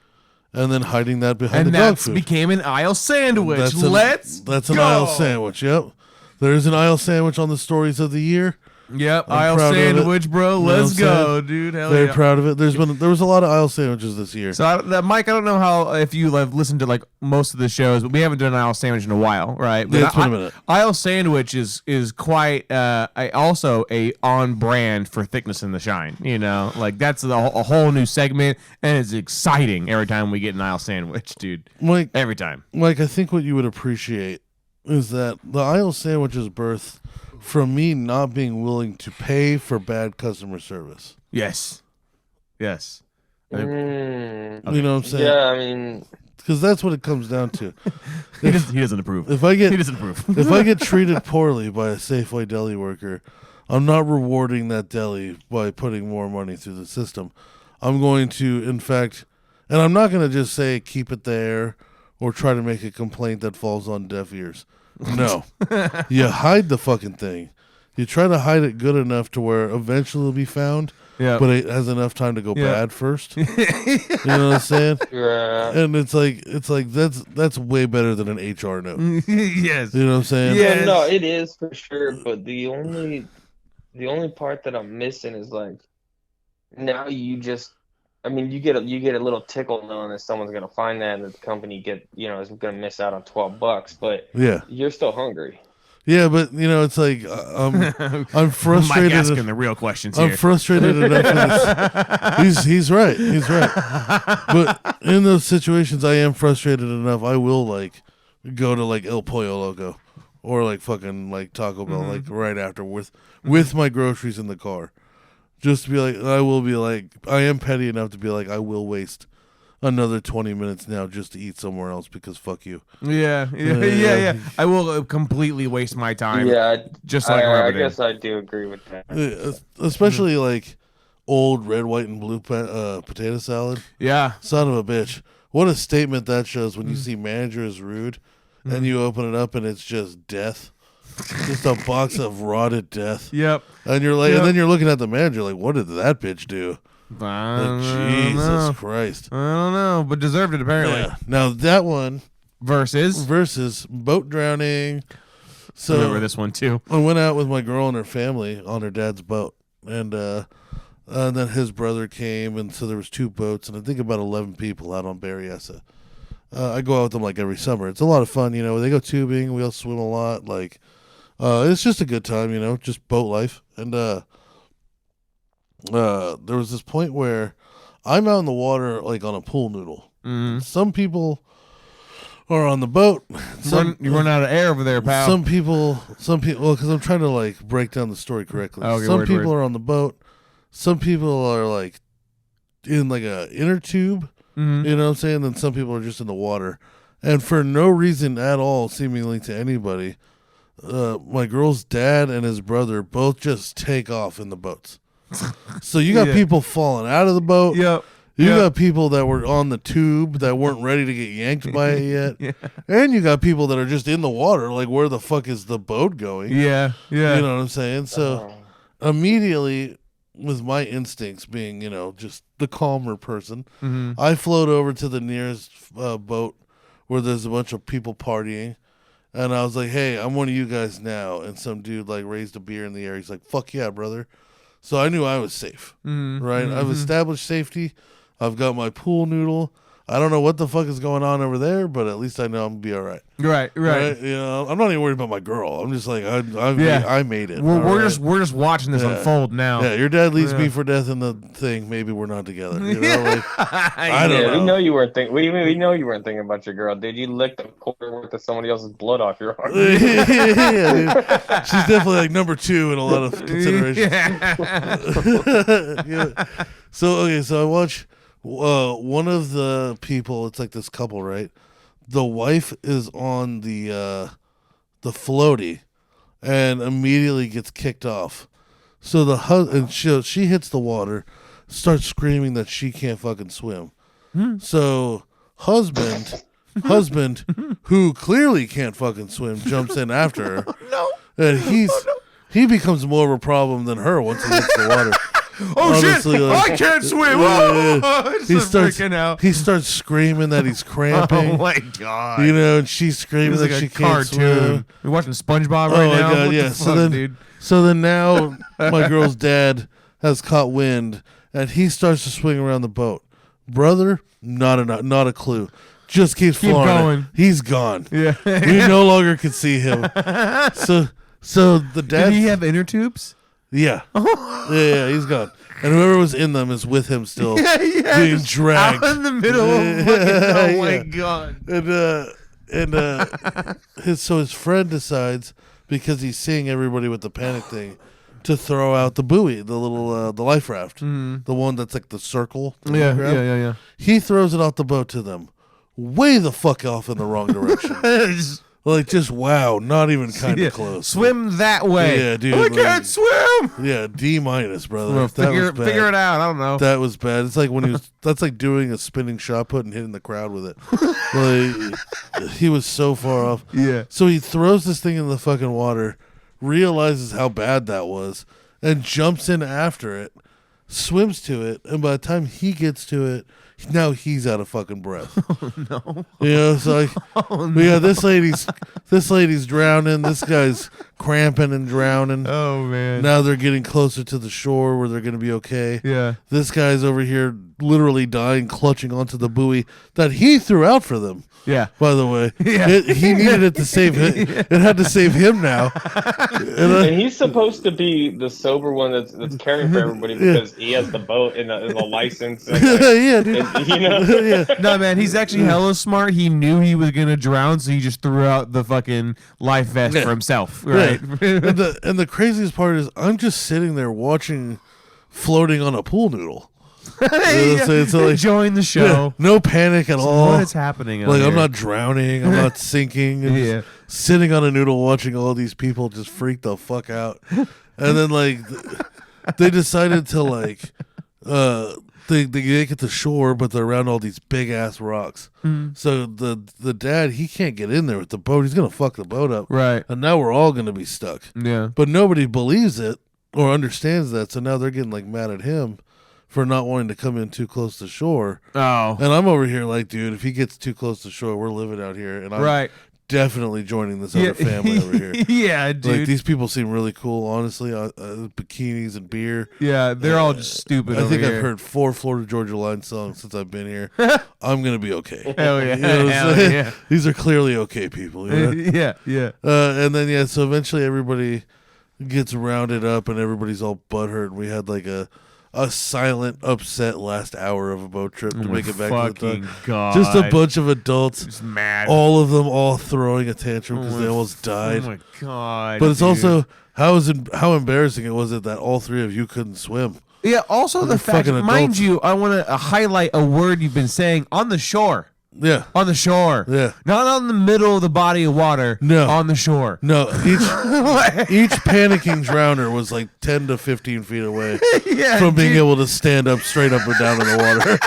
C: and then hiding that behind the dog food.
D: And that became an aisle sandwich.
C: That's an aisle sandwich, yep. There's an aisle sandwich on the stories of the year.
D: Yep, aisle sandwich, bro. Let's go, dude. Hell
C: Very proud of it. There was a lot of aisle sandwiches this year.
D: So, Mike, I don't know if you have listened to like most of the shows, but we haven't done an aisle sandwich in a while, right? But
C: yeah, it's been a minute.
D: Aisle sandwich is quite also a on brand for Thickness in the Shine. You know, like that's a whole new segment, and it's exciting every time we get an aisle sandwich, dude.
C: Mike,
D: every time.
C: Mike, I think what you would appreciate is that the aisle sandwich's birth from me not being willing to pay for bad customer service.
D: Yes.
C: You know what I'm saying?
F: Yeah, I mean,
C: because that's what it comes down to.
D: He doesn't approve.
C: If I
D: he doesn't approve.
C: If I get treated poorly by a Safeway deli worker, I'm not rewarding that deli by putting more money through the system. I'm going to, in fact, and I'm not going to just say keep it there or try to make a complaint that falls on deaf ears. No. You hide the fucking thing. You try to hide it good enough to where eventually it'll be found, but it has enough time to go bad first. You know what I'm saying?
F: Yeah.
C: And it's like that's way better than an HR note.
D: Yes.
C: You know what I'm saying?
F: Yeah, no, it is for sure. But the only part that I'm missing is like now you just I mean, you get a little tickle knowing that someone's gonna find that and that the company is gonna miss out on $12, but
C: Yeah.
F: you're still hungry.
C: Yeah, but it's like I'm frustrated.
D: Mike asking the real questions
C: I'm
D: here.
C: frustrated enough. He's right. He's right. But in those situations, I am frustrated enough. I will like go to like El Pollo Loco or like fucking like Taco Bell like right after with my groceries in the car, just to be like I am petty enough to be like I will waste another 20 minutes now just to eat somewhere else because fuck you.
D: Yeah. I will completely waste my time.
F: Yeah,
D: just like
F: I guess I do agree with that.
C: Especially like old red, white, and blue potato salad.
D: Yeah.
C: Son of a bitch. What a statement that shows when you see manager is rude and you open it up and it's just death. Just a box of rotted death.
D: Yep.
C: And you're like, and then you're looking at the manager like, what did that bitch do? Like, Jesus Christ.
D: I don't know, but deserved it apparently.
C: Yeah. Now that one
D: versus
C: boat drowning. So
D: I remember this one too.
C: I went out with my girl and her family on her dad's boat, and then his brother came, and so there was 2 boats, and I think about 11 people out on Berryessa. I go out with them like every summer. It's a lot of fun, They go tubing, we all swim a lot. Like, it's just a good time, just boat life. And there was this point where I'm out in the water like on a pool noodle.
D: Mm-hmm.
C: Some people are on the boat.
D: You run out of air over there, pal.
C: Some people, because I'm trying to like break down the story correctly.
D: Okay,
C: Some people are on the boat. Some people are like in like a inner tube.
D: Mm-hmm.
C: You know what I'm saying? Then some people are just in the water, and for no reason at all, seemingly to anybody, my girl's dad and his brother both just take off in the boats. So you got people falling out of the boat.
D: Yep.
C: You got people that were on the tube that weren't ready to get yanked by it yet. And you got people that are just in the water, like, where the fuck is the boat going?
D: Yeah.
C: You know what I'm saying? So immediately, with my instincts being, just the calmer person, I float over to the nearest boat where there's a bunch of people partying. And I was like, hey, I'm one of you guys now. And some dude, like, raised a beer in the air. He's like, fuck yeah, brother. So I knew I was safe, right? I've established safety. I've got my pool noodle. I don't know what the fuck is going on over there, but at least I know I'm gonna be all right.
D: Right.
C: I'm not even worried about my girl. I'm just like, I made it.
D: We're just watching this unfold now.
C: Yeah, your dad leaves me for death in the thing. Maybe we're not together. I don't know.
F: We know you weren't thinking. We know you weren't thinking about your girl. Did you lick the quarter worth of somebody else's blood off your arm?
C: Yeah, dude. She's definitely like number 2 in a lot of considerations. So I watch. One of the people, it's like this couple, right? The wife is on the floaty and immediately gets kicked off. So the husband, she hits the water, starts screaming that she can't fucking swim. So husband, who clearly can't fucking swim, jumps in after her. And he becomes more of a problem than her once he hits the water.
D: Honestly, shit! I can't swim.
C: He starts screaming that he's cramping.
D: Oh my god!
C: And she's screaming that she can't swim.
D: You're watching SpongeBob right now.
C: Oh my god!
D: What
C: Yeah.
D: the fuck, dude?
C: So then now my girl's dad has caught wind and he starts to swing around the boat. Brother, not a clue. Just keeps flowing.
D: Going.
C: He's gone.
D: Yeah.
C: We no longer can see him. So the dad.
D: Did he have inner tubes?
C: Yeah. Yeah, he's gone. And whoever was in them is with him still, being dragged.
D: Out in the middle of oh my god.
C: And his friend decides, because he's seeing everybody with the panic thing, to throw out the buoy, the little the life raft, the one that's like the circle.
D: Yeah.
C: He throws it off the boat to them, way the fuck off in the wrong direction. Like, just wow, not even kind of close.
D: Swim that way.
C: Yeah, dude.
D: I can't swim.
C: Yeah, D-, brother.
D: Well, figure it out. I don't know.
C: That was bad. It's like when that's like doing a spinning shot put and hitting the crowd with it. Like, he was so far off.
D: Yeah.
C: So he throws this thing in the fucking water, realizes how bad that was, and jumps in after it, swims to it, and by the time he gets to it, Now he's out of fucking breath.
D: No.
C: You know, so like, yeah, this lady's drowning. This guy's cramping and drowning.
D: Oh man.
C: Now they're getting closer to the shore where they're going to be okay.
D: Yeah.
C: This guy's over here literally dying, clutching onto the buoy that he threw out for them.
D: Yeah.
C: By the way,
D: Yeah.
C: he needed it to save him. It had to save him now.
F: And he's supposed to be the sober one that's caring for everybody because he has the boat and the license. And
C: Yeah, dude.
F: and, you know,
C: Yeah.
D: No, man, he's actually hella smart. He knew he was gonna drown, so he just threw out the fucking life vest
C: Yeah.
D: for himself. Right.
C: And the craziest part is I'm just sitting there watching, floating on a pool noodle. You know what I'm saying? So, like,
D: enjoying the show.
C: yeah, no panic at all.
D: What is happening? out
C: Like I'm
D: here?
C: not drowning. I'm not sinking. I'm
D: Yeah.
C: just sitting on a noodle watching all these people just freak the fuck out. And then like they decided to like they get to shore, but they're around all these big ass rocks. So the dad, he can't get in there with the boat. He's gonna fuck the boat up.
D: Right.
C: And now we're all gonna be stuck.
D: Yeah.
C: But nobody believes it or understands that. So now they're getting like mad at him for not wanting to come in too close to shore.
D: Oh.
C: And I'm over here like, dude, if he gets too close to shore, we're living out here. And I'm
D: Right.
C: definitely joining this other family over here.
D: Yeah, dude.
C: Like, these people seem really cool, honestly. Bikinis and beer.
D: Yeah, they're all just stupid.
C: I
D: over
C: think
D: here.
C: I've heard 4 Florida Georgia Line songs since I've been here. I'm going to be okay.
D: Hell yeah.
C: You know what I'm
D: Hell
C: saying?
D: yeah.
C: These are clearly okay people. You know?
D: Yeah, yeah.
C: And then, yeah, so eventually everybody gets rounded up and everybody's all butthurt. And we had like a silent, upset last hour of a boat trip to make it back to the
D: Fucking
C: dock.
D: God.
C: Just a bunch of adults,
D: Just mad.
C: all of them all throwing a tantrum because they almost
D: Oh
C: died.
D: my God.
C: But it's
D: dude.
C: also how embarrassing it was that all 3 of you couldn't swim.
D: Yeah, also the
C: They're
D: fact,
C: fucking
D: mind
C: adults.
D: you, I want to highlight a word you've been saying on the shore.
C: Yeah.
D: On the shore.
C: Yeah.
D: Not on the middle of the body of water.
C: No.
D: On the shore.
C: No, each panicking drowner was like 10 to 15 feet away
D: Yeah,
C: from being
D: dude.
C: able to stand up straight up or down in the water.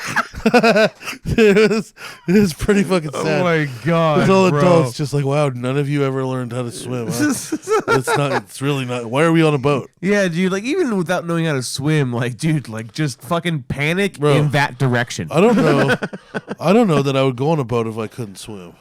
C: it was pretty fucking sad.
D: Oh my God.
C: It's all
D: bro.
C: adults, just like, wow, none of you ever learned how to swim. Huh? It's really not. Why are we on a boat?
D: Yeah, dude, like even without knowing how to swim, like, dude, like just fucking panic
C: Bro.
D: in that direction.
C: I don't know. I don't know that I would go on a boat if I couldn't swim.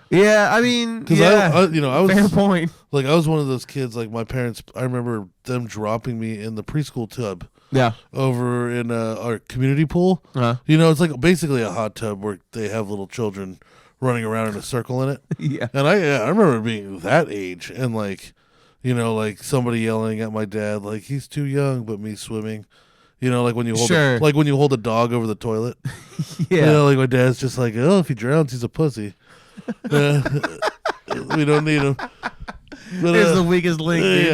D: Yeah, I mean,
C: Because
D: yeah,
C: I was
D: fair point.
C: like, I was one of those kids. Like my parents, I remember them dropping me in the preschool tub
D: Yeah.
C: over in our community pool.
D: Uh-huh.
C: You know, it's like basically a hot tub where they have little children running around in a circle in it.
D: Yeah.
C: And I remember being that age and like, you know, like somebody yelling at my dad, like he's too young, but me swimming. You know, like when you hold
D: Sure.
C: like when you hold a dog over the toilet.
D: Yeah.
C: You know, like my dad's just like, oh, if he drowns, he's a pussy. We don't need him. But,
D: There's the weakest link, dude.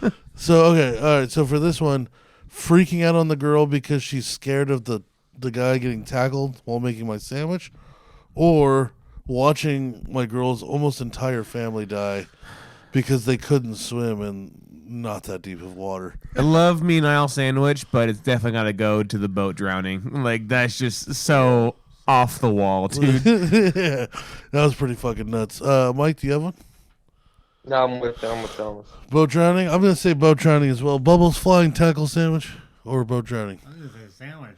C: yeah. So okay, all right. So for this one, freaking out on the girl because she's scared of the guy getting tackled while making my sandwich, or watching my girl's almost entire family die because they couldn't swim in not that deep of water.
D: I love me an aisle sandwich, but it's definitely got to go to the boat drowning. Like, that's just so off the wall, dude.
C: Yeah, that was pretty fucking nuts. Mike, do you have one?
F: No, I'm with Thomas.
C: Boat drowning? I'm going to say boat drowning as well. Bubbles flying tackle sandwich or boat drowning?
E: I was gonna say sandwich.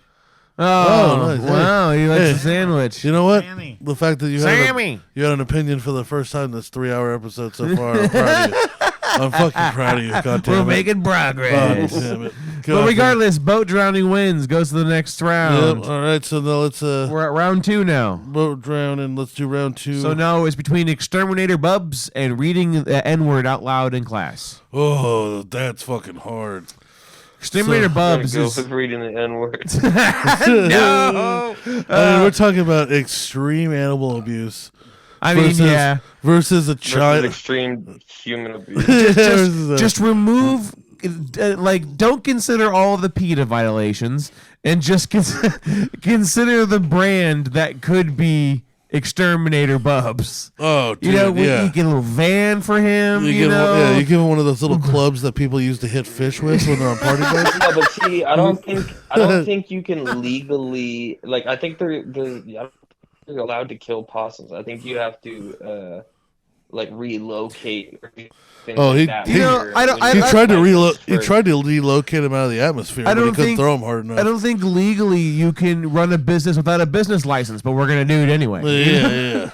D: Oh,
C: nice.
D: wow. He likes
C: Hey.
D: the sandwich.
C: You know what?
E: Sammy.
C: The fact that you
D: Sammy.
C: had an opinion for the first time in this 3-hour episode so far, I'm proud of you. I'm fucking proud of you. God damn
D: We're
C: it.
D: making
C: God
D: progress.
C: damn it.
D: But
C: God
D: regardless, boat drowning wins. Goes to the next
C: damn
D: round.
C: it. Yep. All right. So now let's
D: We're at round 2 now.
C: boat drowning. Let's do round 2.
D: So now it's between Exterminator Bubs and reading the N-word out loud in class.
C: Oh, that's fucking hard.
D: Exterminator
F: I'm gonna
D: Bubs
F: go
D: is...
F: with reading the N word.
D: No!
C: I mean, we're talking about extreme animal abuse.
D: I mean,
C: versus,
D: yeah.
C: versus a
F: Versus
C: child.
F: extreme human abuse.
D: Just remove, like, don't consider all the PETA violations and just consider the brand that could be Exterminator Bubs.
C: Oh, dude,
D: You know,
C: yeah.
D: you get a little van for him, you
C: give
D: know?
C: him, you give him one of those little clubs that people use to hit fish with when they're on party boats.
F: No, but see, I don't think you can legally I think they're allowed to kill possums. I think you have to like relocate or things
C: Oh,
F: like
C: he-
F: that.
C: you
D: know,
F: when
D: I don't-
F: when
C: He
F: you're
C: tried to
F: licensed
C: He
F: for-
C: tried to relocate him out of the atmosphere, but he couldn't throw him hard enough.
D: I don't think legally you can run a business without a business license, but we're gonna do it anyway.
C: Yeah.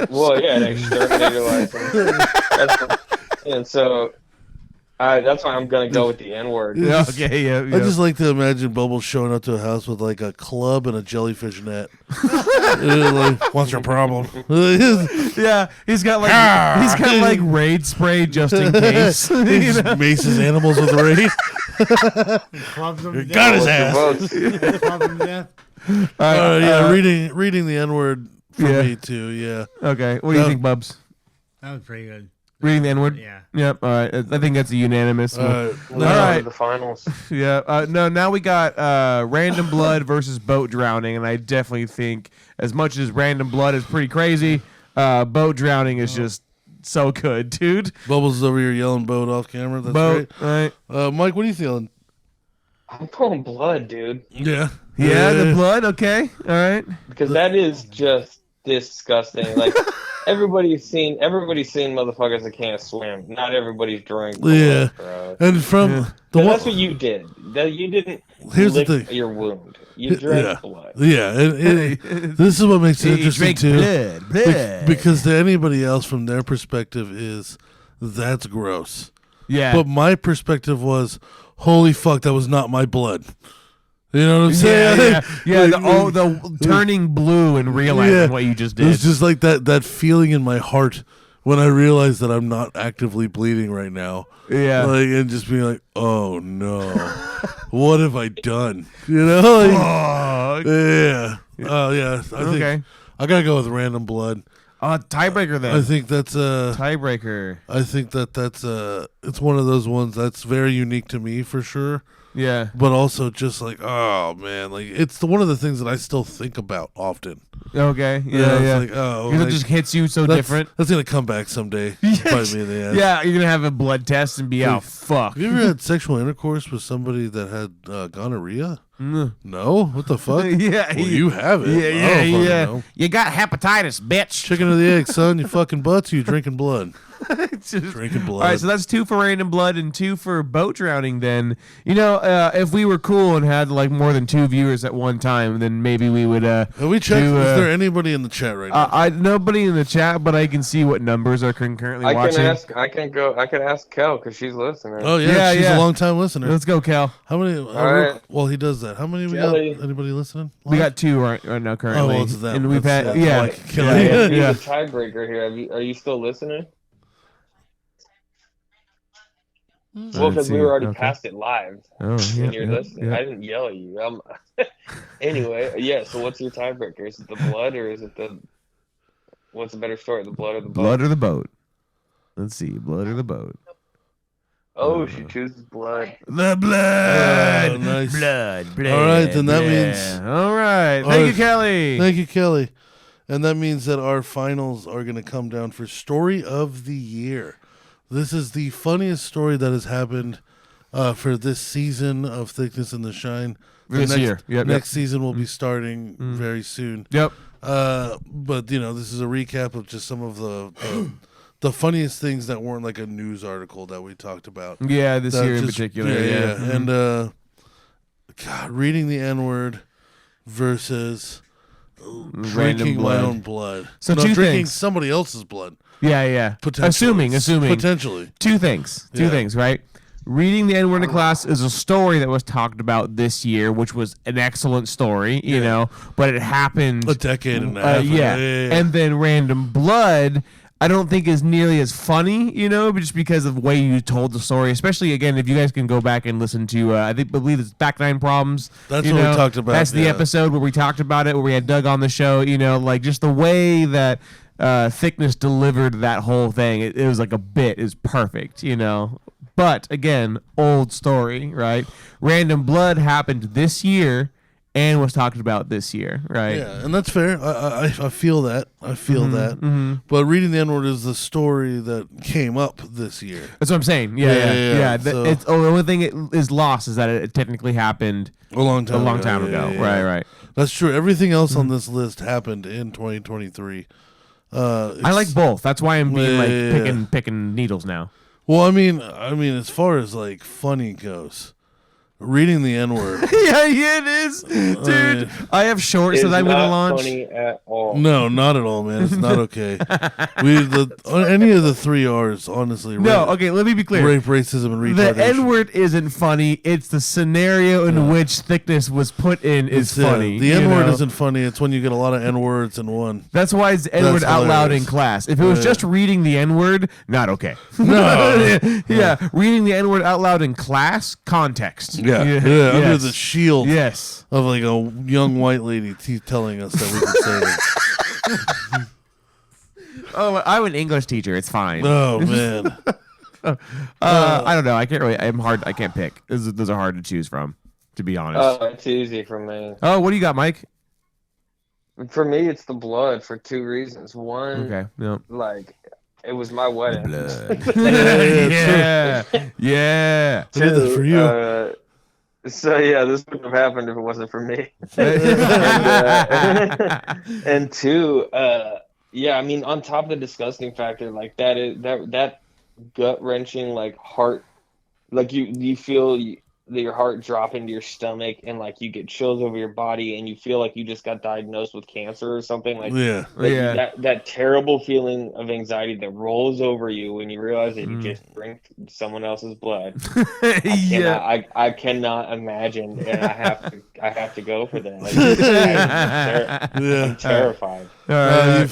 F: Well, yeah, an exterminator license. And so that's why I'm gonna go with the N word.
D: Yeah, okay, yeah.
C: I just like to imagine Bubbles showing up to a house with like a club and a jellyfish net. Like, what's your problem?
D: yeah, he's got like raid spray just in case.
C: He just maces animals with raid.
E: Clubs them to
C: Got his
E: death.
C: ass.
E: Clubs them to death.
C: Yeah, reading the N word for
D: Yeah.
C: me too. Yeah.
D: Okay, what do you think, Bubs?
E: That was pretty good.
D: Reading the N-word?
E: Yeah.
D: Yep. All right. I think that's a unanimous.
C: All right.
F: All
D: right.
F: the finals.
D: Yeah. No. Now we got random blood versus boat drowning, and I definitely think as much as random blood is pretty crazy, boat drowning is just so good, dude.
C: Bubbles is over here yelling boat off camera. That's
D: Boat.
C: great.
D: Right.
C: Mike, what are you feeling?
F: I'm going blood, dude,
C: Yeah.
D: Yeah. The blood. Okay. All right.
F: because that is just disgusting. Like everybody's seen motherfuckers that can't swim. Not everybody's drawing blood,
C: Yeah.
F: bro.
C: And from
D: Yeah.
C: the
F: And
C: one,
F: that's what you did. That you didn't
C: Here's the
F: lick
C: thing.
F: your wound. You drank blood.
C: Yeah, this is what makes it interesting too.
D: Blood.
C: Because to anybody else, from their perspective, is that's gross.
D: Yeah.
C: But my perspective was, holy fuck, that was not my blood. You know what I'm saying?
D: Yeah. The turning blue and realizing what you just did.
C: It was just like that feeling in my heart when I realized that I'm not actively bleeding right now.
D: Yeah.
C: Like, and just being like, oh no, what have I done? You know? Like, yeah. Oh yeah. I think
D: Okay.
C: I gotta go with random blood.
D: Tiebreaker then.
C: I think that's
D: Tiebreaker.
C: I think that's it's one of those ones that's very unique to me for sure.
D: Yeah.
C: But also just like, oh man, like it's one of the things that I still think about often.
D: Okay.
C: You know,
D: Yeah. Yeah.
C: it's like, oh,
D: Because
C: like,
D: it just hits you so
C: that's,
D: different.
C: That's gonna come back someday. Bite me in the ass.
D: Yeah, you're gonna have a blood test and be out. Fuck.
C: Have you ever had sexual intercourse with somebody that had gonorrhea?
D: Mm.
C: No? What the fuck?
D: Yeah,
C: Well, you have it. I don't fucking know.
D: You got hepatitis, bitch.
C: Chicken or the egg, son? You fucking butts? You drinking blood? Drinking blood.
D: All right, so that's 2 for random blood and 2 for boat drowning. Then if we were cool and had like more than 2 viewers at one time, then maybe we would.
C: Have we checked? Is there anybody in the chat right now?
D: Nobody in the chat, but I can see what numbers are currently watching.
F: I can ask Kel because she's listening.
C: Oh yeah,
D: Yeah,
C: she's
D: yeah.
C: a long time listener.
D: Let's go, Cal.
C: How many?
F: right.
C: Well, he does that. How many we
F: Kelly.
C: got? Anybody listening?
D: We got 2 right now currently.
C: Oh, well, it's them.
D: And we've
C: That's-
D: had
C: that's
D: yeah.
C: like-
F: Yeah,
D: Yeah.
F: he's a tiebreaker here. Are you still listening? Well, because we were already past it live
D: Oh, yeah,
F: when you're
D: yeah,
F: listening.
D: yeah.
F: I didn't yell at you. Anyway, yeah. So what's your tiebreaker? Is it the blood or is it the? What's a better story, the blood or the boat?
D: Blood or the boat? Let's see, blood or the boat?
F: Oh, she chooses blood.
D: The blood.
C: Oh, nice.
D: Blood.
C: All right, then that means.
D: All right.
C: All
D: Thank you,
C: right.
D: Kelly.
C: Thank you, Kelly. And that means that our finals are going to come down for Story of the Year. This is the funniest story that has happened for this season of Thickness and the Shine.
D: This year. Yep,
C: next season will be starting very soon.
D: Yep.
C: But, this is a recap of just some of the funniest things that weren't like a news article that we talked about.
D: Yeah, this
C: That
D: year in
C: just-
D: particular.
C: Yeah,
D: Yeah.
C: yeah. And, God, reading the N-word versus drinking my
D: blood.
C: own blood.
D: So
C: no,
D: two
C: drinking
D: things.
C: somebody else's blood.
D: Yeah.
C: Potentially.
D: Assuming.
C: Potentially.
D: Two things,
C: Yeah.
D: right? Reading the N-word in class is a story that was talked about this year, which was an excellent story, you know, but it happened
C: A decade and a half.
D: yeah.
C: Yeah.
D: And then Random Blood, I don't think is nearly as funny, just because of the way you told the story. Especially again, if you guys can go back and listen to, believe it's Back Nine Problems.
C: That's what we talked about,
D: That's the
C: yeah.
D: episode where we talked about it, where we had Doug on the show. Like just the way that Thickness delivered that whole thing, it was like a bit is perfect, But again, old story, right? Random Blood happened this year and was talked about this year, right?
C: Yeah, and that's fair. I feel that. I feel that. But reading the N-word is the story that came up this year.
D: That's what I'm saying. Yeah.
C: So-
D: It's the only thing it is lost is that it technically happened
C: A long time
D: ago.
C: Yeah.
D: Right.
C: That's true. Everything else on this list happened in 2023.
D: I like both. That's why I'm being picking needles now.
C: Well, I mean, as far as like funny goes, reading the N-word.
D: yeah, it is, dude. I have shorts that I'm gonna launch.
F: Funny at all.
C: No, not at all, man. It's not okay. Any of the 3 R's, honestly.
D: No, okay. Let me be clear.
C: Rape, racism, and retardation.
D: The N-word isn't funny. It's the scenario in which thickness was put in is funny.
C: The N-word isn't funny. It's when you get a lot of N-words in one.
D: That's why it's N-word out loud in class. If it was just reading the N-word, not okay.
C: No.
D: yeah, reading the N-word out loud in class, context.
C: Yeah, under the shield of like a young white lady telling us that we can say that.
D: Oh, I'm an English teacher. It's fine.
C: Oh man.
D: I don't know. I can't really. I can't pick. Those are hard to choose from, to be honest.
F: Oh, it's easy for me.
D: Oh, what do you got, Mike?
F: For me, it's the blood for 2 reasons. One, like it was my wedding.
D: yeah.
C: I did this for you.
F: So yeah, this wouldn't have happened if it wasn't for me. And 2, yeah, I mean, on top of the disgusting factor, like that gut wrenching, like heart, like you feel your heart drop into your stomach, and like you get chills over your body, and you feel like you just got diagnosed with cancer or something. Like that terrible feeling of anxiety that rolls over you when you realize that you just drank someone else's blood. I cannot imagine, and I have to go for that. Like, I'm terrified.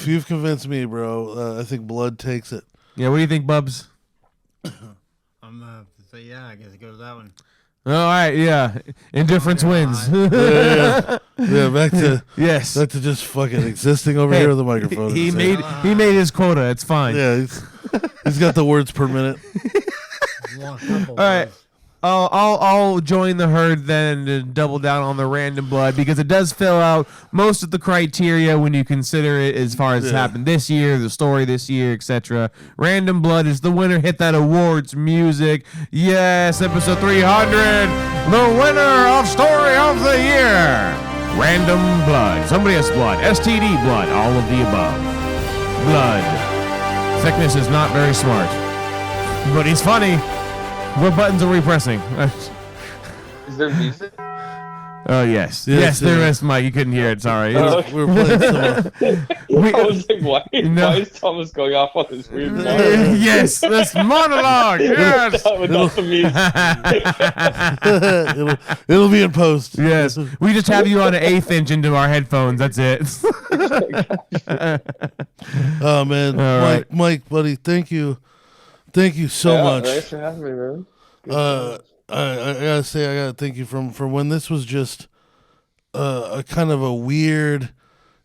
C: You've convinced me, bro. I think blood takes it.
D: Yeah, what do you think, Bubs?
E: I'm gonna say I guess it goes that one.
D: All right, yeah. Indifference wins.
C: Yeah, back to
D: yes.
C: Back to just fucking existing over here with the microphone.
D: He made his quota. It's fine.
C: Yeah, he's got the words per minute.
E: All
D: right. I'll join the herd then and double down on the random blood because it does fill out most of the criteria when you consider it as far as it's happened this year, the story this year, etc. Random blood is the winner. Hit that awards music. Yes, episode 300, the winner of story of the year. Random blood. Somebody has blood. STD blood. All of the above. Blood. Thickness is not very smart, but he's funny. What buttons are we pressing?
F: Is there music?
D: Oh, yes, there is, Mike. You couldn't hear it. Sorry.
C: We're playing some.
F: I was like, why is Thomas going off on this weird monologue?
D: Yes, this monologue. Yes.
F: Without the
C: music. It'll be in post.
D: Yes. We just have you on an 1/8 inch into our headphones. That's it.
C: Oh, man. Mike, buddy, thank you. Thank you so much.
F: Thanks for having me, man.
C: I gotta say, I gotta thank you from when this was just a kind of a weird,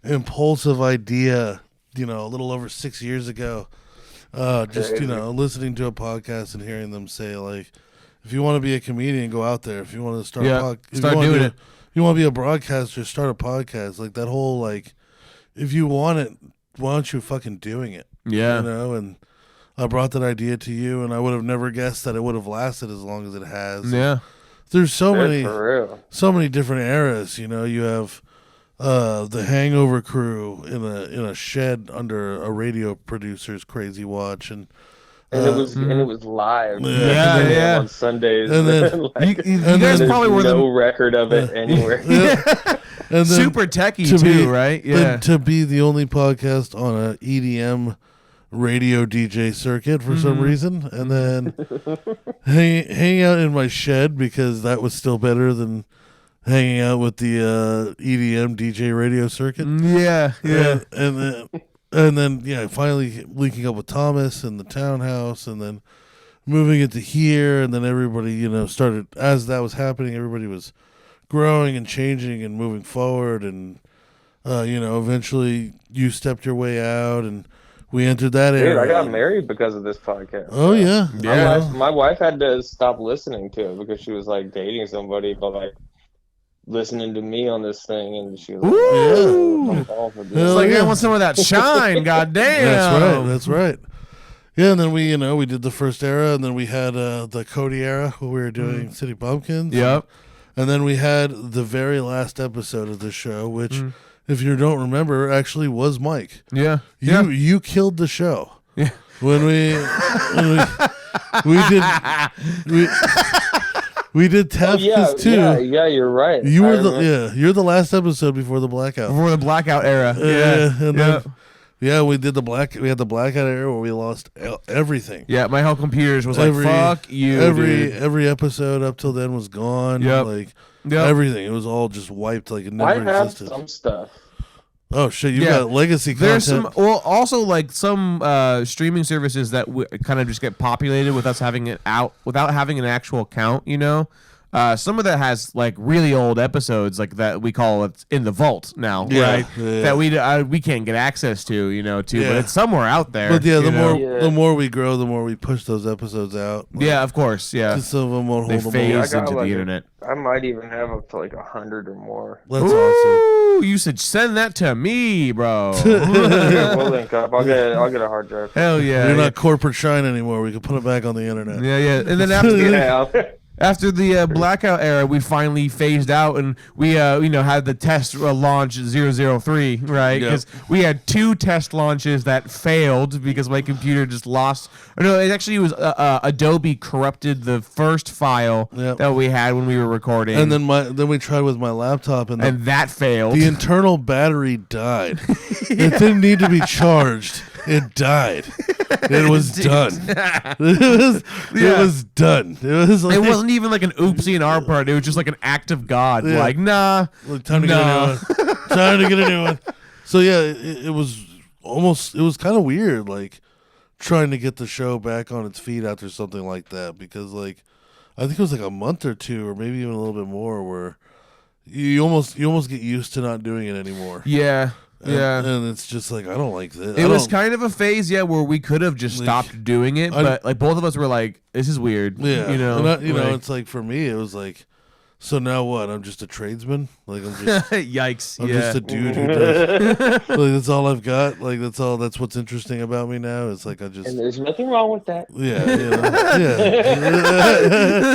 C: impulsive idea, a little over 6 years ago. Listening to a podcast and hearing them say, like, if you want to be a comedian, go out there. If you want to start
D: start doing it.
C: If you want to be a broadcaster, start a podcast. Like, that whole, like, if you want it, why aren't you fucking doing it?
D: Yeah.
C: And I brought that idea to you, and I would have never guessed that it would have lasted as long as it has.
D: Yeah.
C: There's so many different eras. You have the Hangover crew in a shed under a radio producer's crazy watch, and
F: it was live.
C: Yeah.
F: On Sundays.
C: And then
D: you guys probably were
F: no record of it anywhere.
C: And then
D: super techie too, right? Yeah.
C: To be the only podcast on a EDM radio DJ circuit for some reason, and then hang out in my shed because that was still better than hanging out with the EDM DJ radio circuit.
D: Yeah.
C: And then finally linking up with Thomas in the townhouse, and then moving it to here, and then everybody started, as that was happening, everybody was growing and changing and moving forward, and eventually you stepped your way out, and we entered that era.
F: Dude, I got married because of this podcast.
C: Oh, yeah.
F: My wife had to stop listening to it because she was like dating somebody, but like listening to me on this thing, and she was like,
D: it's like, I want some of that shine. God damn.
C: That's right. Yeah, and then we did the first era, and then we had the Cody era where we were doing City Bumpkins.
D: Yep.
C: And then we had the very last episode of the show, which if you don't remember, actually was Mike.
D: Yeah.
C: You killed the show.
D: Yeah.
C: When we did Tafka's too.
F: Yeah, you're right.
C: You were you're the last episode before the blackout.
D: Before the blackout era.
C: And then, we did we had the blackout era where we lost everything.
D: Yeah, my whole computers was like, fuck you, dude.
C: Every episode up till then was gone.
D: Yep.
C: Like everything. It was all just wiped like it never existed.
F: I have some stuff.
C: Oh shit! You got legacy content.
D: There's also like some streaming services that kind of just get populated with us having it out without having an actual account. You know, some of that has like really old episodes like that we call it in the vault now, right? Yeah. That we can't get access to, but it's somewhere out there.
C: But the more we grow, the more we push those episodes out.
D: Like, yeah, of course. Yeah,
C: some of them won't
D: they
C: hold
D: phase
C: them
D: into the internet.
F: I might even have up to like 100 or more.
C: That's awesome.
D: You should send that to me, bro.
F: We'll link up. I'll get a hard drive.
D: Hell yeah.
C: You're not corporate Shine anymore. We can put it back on the internet.
D: Yeah. And then after after the blackout era, we finally phased out and we had the test launch 003, right? Because we had 2 test launches that failed because my computer just lost. No, it actually was Adobe corrupted the first file that we had when we were recording,
C: and then we tried with my laptop and
D: that failed.
C: The internal battery died. It didn't need to be charged. It died. It was done. It was done.
D: It wasn't even like an oopsie on our part. It was just like an act of God.
C: Yeah.
D: Like, nah.
C: Time to get a new one. Time to get a new one. So yeah, it was kind of weird, like trying to get the show back on its feet after something like that, because like I think it was like a month or 2 or maybe even a little bit more where you almost get used to not doing it anymore.
D: Yeah.
C: And it's just like, I don't like this.
D: It was kind of a phase, where we could have just stopped doing it, but like both of us were like, "This is weird."
C: Yeah, it's like for me, it was like, so now what? I'm just a tradesman. Like I'm just
D: yikes.
C: I'm just a dude who does. Like that's all I've got. Like that's all. That's what's interesting about me now. It's like I just.
F: And there's nothing wrong with that.
C: Yeah.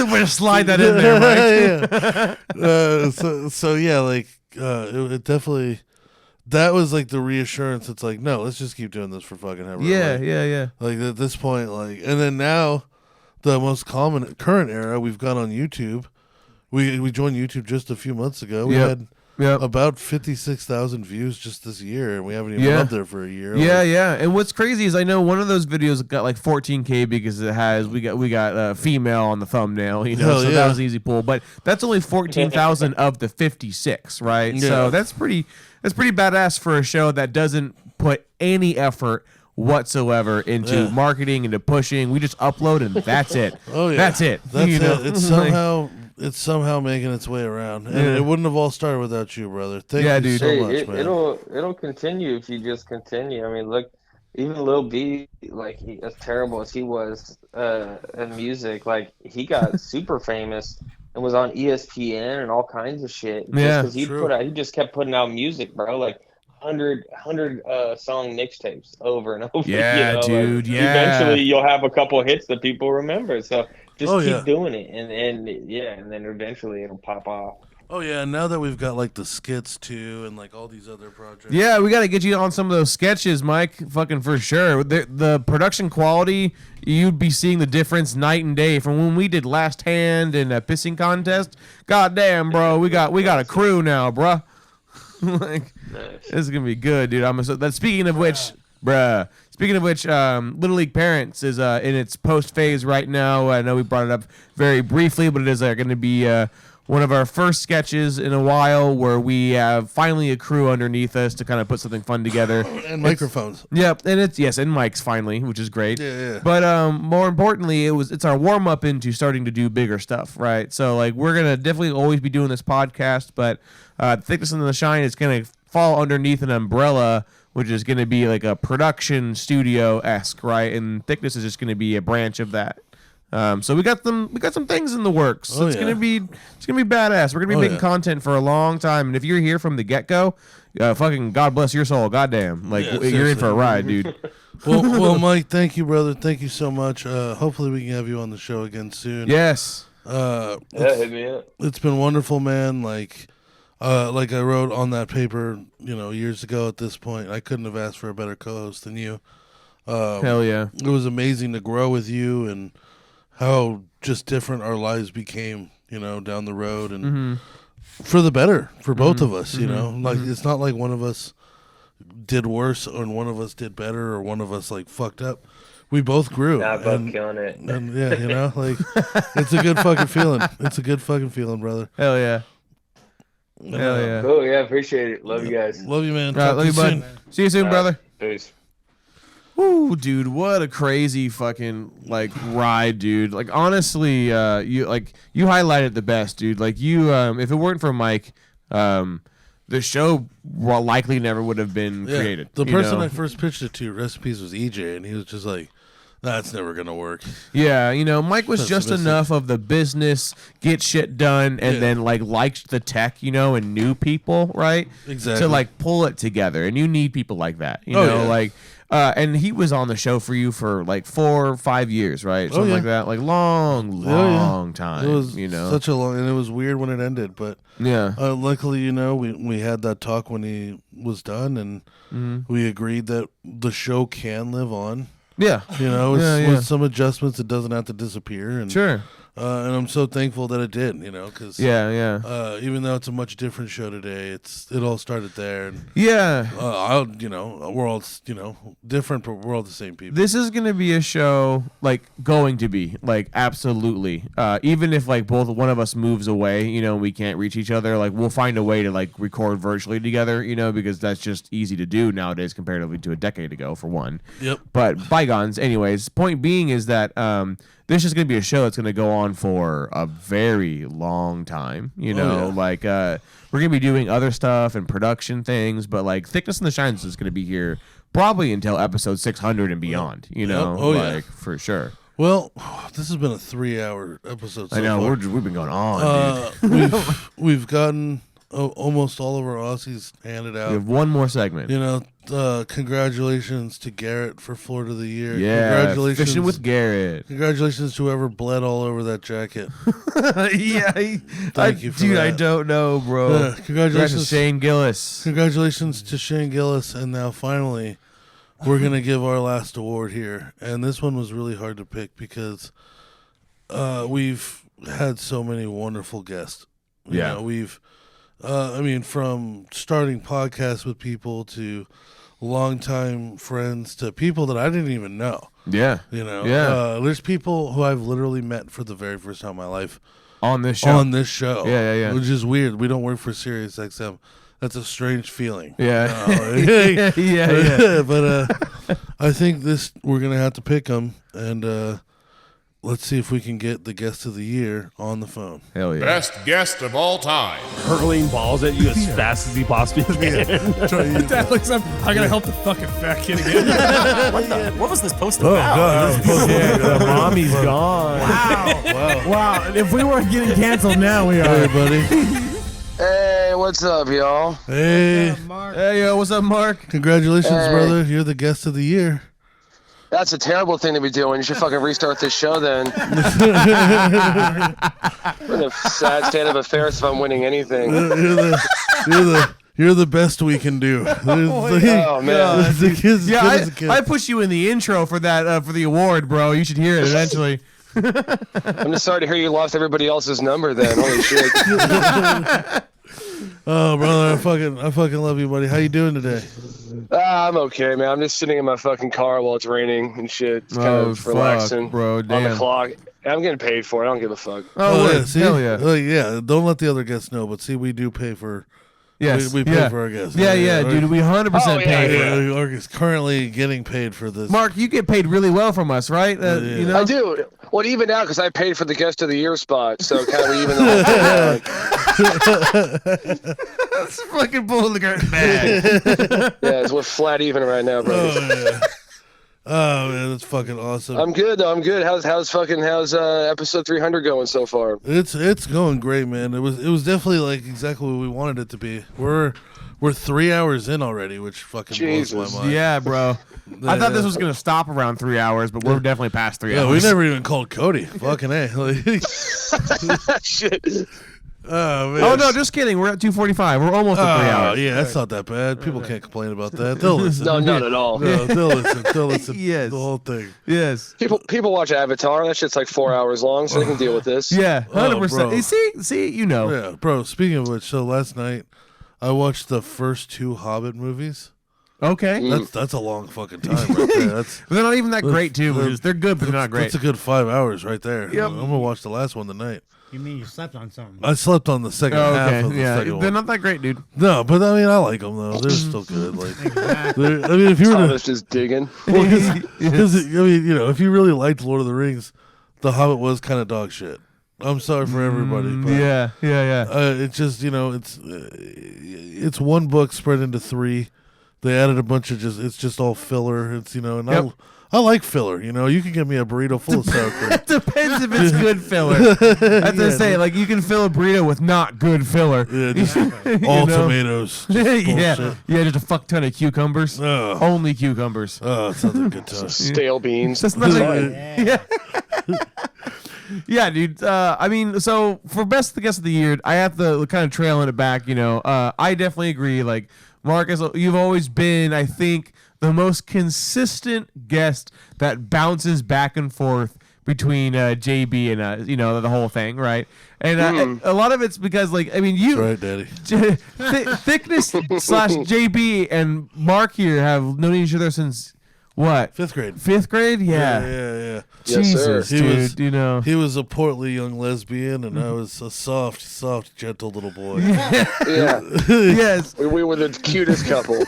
D: We're gonna slide that in there, right?
C: So yeah, like it definitely. That was like the reassurance. It's like, no, let's just keep doing this for fucking ever.
D: Yeah.
C: Like at this point, like, and then now, the most current era we've got on YouTube. We joined YouTube just a few months ago. We had about 56,000 views just this year, and we haven't even been up there for a year.
D: Yeah. And what's crazy is I know one of those videos got like 14K because we got female on the thumbnail, so that was an easy pull. But that's only 14,000 of the 56, right? Yeah. So that's pretty badass for a show that doesn't put any effort whatsoever into marketing, into pushing. We just upload and that's it.
C: Oh yeah,
D: that's it.
C: It's somehow making its way around, and it wouldn't have all started without you, brother. Thank you so much, man.
F: It'll continue if you just continue. I mean, look, even Lil B, like as terrible as he was in music, like he got super famous and was on ESPN and all kinds of shit. Because he just kept putting out music, bro. Like 100 song mixtapes over and over.
D: Yeah, dude.
F: Like, eventually, you'll have a couple hits that people remember. So just keep doing it, and then eventually it'll pop off.
C: Oh yeah, and now that we've got like the skits too, and like all these other projects.
D: Yeah, we got to get you on some of those sketches, Mike. Fucking for sure. The production quality, you'd be seeing the difference night and day from when we did Last Hand and a pissing contest. God damn, bro, we got a crew now, bro. Like, this is gonna be good, dude. Speaking of which, Little League Parents is in its post phase right now. I know we brought it up very briefly, but it is going to be one of our first sketches in a while where we have finally a crew underneath us to kind of put something fun together.
C: And microphones.
D: Yep, and and mics finally, which is great.
C: Yeah.
D: But more importantly, it's our warm up into starting to do bigger stuff, right? So like we're gonna definitely always be doing this podcast, but Thickness and the Shine is gonna fall underneath an umbrella, which is going to be like a production studio-esque, right? And Thickness is just going to be a branch of that. So we got some things in the works. It's gonna be badass. We're gonna be making content for a long time. And if you're here from the get-go, fucking God bless your soul. Goddamn, you're in for a ride, dude.
C: well, Mike, thank you, brother. Thank you so much. Hopefully we can have you on the show again soon.
D: Yes.
F: Hit me up.
C: It's been wonderful, man. Like, like I wrote on that paper, years ago at this point, I couldn't have asked for a better co-host than you.
D: Hell yeah.
C: It was amazing to grow with you and how just different our lives became, down the road and for the better for both of us, like it's not like one of us did worse or one of us did better or one of us like fucked up. We both grew.
F: Yeah, both killing it.
C: And yeah, like it's a good fucking feeling. It's a good fucking feeling, brother.
D: Hell yeah. Hell yeah.
F: Cool, yeah, appreciate it. Love you guys.
C: Love you, man.
D: All right,
C: Talk
D: love you,
C: to
D: bud.
C: soon.
D: See you soon, brother.
F: Peace.
D: Woo, dude, what a crazy fucking like ride, dude. Like honestly, you highlighted the best, dude. Like you, if it weren't for Mike, the show likely never would have been created.
C: The person I first pitched it to, recipes, was EJ, and he was just like, "That's never gonna work."
D: Yeah, Mike was just enough of the business, get shit done, and then liked the tech, and knew people, right?
C: Exactly.
D: To like pull it together, and you need people like that, like. And he was on the show for you for like 4 or 5 years, right? Something like that, like long time.
C: It was such a long, and it was weird when it ended, but luckily, we had that talk when he was done, and we agreed that the show can live on.
D: Yeah,
C: with some adjustments, it doesn't have to disappear. And
D: sure.
C: And I'm so thankful that it did, because even though it's a much different show today, it all started there. And, we're all different, but we're all the same people.
D: This is gonna be a show going to be absolutely. Even if both one of us moves away, we can't reach each other. We'll find a way to record virtually together, because that's just easy to do nowadays comparatively to a decade ago, for one.
C: Yep.
D: But bygones, anyways. Point being is that this is going to be a show that's going to go on for a very long time. We're going to be doing other stuff and production things, but Thickness and the Shines is going to be here probably until episode 600 and beyond. For sure.
C: Well, this has been a 3-hour episode.
D: I know we've been going on. Dude.
C: we've gotten almost all of our Aussies handed out.
D: We have one more segment.
C: Congratulations to Garrett for Florida of the Year.
D: Yeah,
C: congratulations,
D: fishing with Garrett.
C: Congratulations to whoever bled all over that jacket.
D: Thank
C: you for
D: dude,
C: that.
D: I don't know, bro.
C: Congratulations,
D: Shane Gillis.
C: Congratulations to Shane Gillis, and now finally, we're gonna give our last award here. And this one was really hard to pick because we've had so many wonderful guests. We've. From starting podcasts with people to longtime friends to people that I didn't even know.
D: Yeah.
C: There's people who I've literally met for the very first time in my life
D: on this show. Yeah.
C: Which is weird. We don't work for Sirius XM. That's a strange feeling.
D: Yeah.
C: Yeah. But I think we're going to have to pick them, and let's see if we can get the guest of the year on the phone.
D: Hell yeah.
G: Best guest of all time.
H: Hurling balls at you as fast as he possibly can.
I: That looks up. I gotta help the fucking fat kid again.
H: What was this post
C: Oh,
H: about?
C: God.
D: The mommy's gone.
I: Wow. If we weren't getting canceled now, we are.
C: Hey, buddy.
F: Hey, what's up, y'all?
C: Hey.
D: Hey, yo, what's up, Mark?
C: Congratulations, brother. You're the guest of the year.
F: That's a terrible thing to be doing. You should fucking restart this show then. We're in a sad state of affairs if I'm winning anything.
C: You're the best we can do.
F: Oh, man.
D: I pushed you in the intro for that for the award, bro. You should hear it eventually.
F: I'm just sorry to hear you lost everybody else's number then. Holy shit.
C: Oh, brother, I fucking love you, buddy. How you doing today?
F: I'm okay, man. I'm just sitting in my fucking car while it's raining and shit. It's kind of relaxing,
D: bro. Damn.
F: On the clock. I'm getting paid for it. I don't give a fuck.
C: Oh, yeah. See?
D: Hell yeah.
C: Yeah. Don't let the other guests know, but see, we do pay for.
D: Yes.
C: We pay for our guests.
D: Yeah, dude. We 100% pay for it.
C: Mark is currently getting paid for this.
D: Mark, you get paid really well from us, right? You know?
F: I do. Well, even now, because I paid for the guest of the year spot, so kind of even the
D: That's fucking pulling the curtain back.
F: Yeah, we're flat even right now, brother.
C: Oh man, that's fucking awesome.
F: I'm good though. I'm good. How's episode 300 going so far?
C: It's going great, man. It was definitely like exactly what we wanted it to be. We're 3 hours in already, which fucking blows my mind.
D: Yeah, bro. I thought this was gonna stop around 3 hours, but we're definitely past 3 hours.
C: Yeah, we never even called Cody. Fucking A.
F: Shit.
C: Oh, man.
D: Oh no, just kidding. We're at 2:45. We're almost at 3 hours.
C: Yeah, that's not that bad. People can't complain about that. They'll listen.
J: No, not at all.
C: No, they'll listen. They'll listen.
D: Yes.
C: The whole thing.
D: Yes.
J: People watch Avatar. That shit's like 4 hours long, so they can deal with this.
D: Yeah, 100%.
C: bro.
D: See, you know.
C: Yeah, bro. Speaking of which, so last night I watched the first 2 Hobbit movies.
D: Okay.
C: That's a long fucking time right there.
D: They're not even that great too. They're good, but they're not great.
C: That's a good 5 hours right there.
D: Yep.
C: I'm gonna watch the last one tonight.
E: You mean you slept on something?
C: I slept on the second half of the second
D: They're
C: one.
D: not that great, dude.
C: No, but I mean, I like them though. They're still good. Like, I mean, if you were
J: Thomas just digging.
C: because I mean, you know, if you really liked Lord of the Rings, The Hobbit was kind of dog shit. I'm sorry for everybody. But,
D: Yeah.
C: it's just, you know, it's one book spread into 3. They added a bunch of it's just all filler. It's, you know, and I like filler. You know, you can give me a burrito full of sour cream.
D: It depends if it's good filler. That's what I say. Like you can fill a burrito with not good filler.
C: Yeah, just all tomatoes. Just
D: yeah, just a fuck ton of cucumbers.
C: Oh.
D: Only cucumbers.
C: Oh, it sounds like a good time.
J: Stale beans.
D: That's not yeah. Yeah, dude. I mean, so for best guest of the year, I have to kind of trailing it back. You know, I definitely agree. Like Marcus, you've always been, I think, the most consistent guest that bounces back and forth between JB and you know, the whole thing, right? And a lot of it's because, like, I mean, you,
C: that's right, Daddy.
D: Thickness / JB and Mark here have known each other since. What?
C: 5th grade.
D: 5th grade? Yeah.
C: Yeah.
D: Jesus,
J: Yes,
D: dude.
C: was,
D: you know.
C: He was a portly young lesbian, and I was a soft, gentle little boy.
J: Yeah.
D: Yes.
J: We were the cutest couple.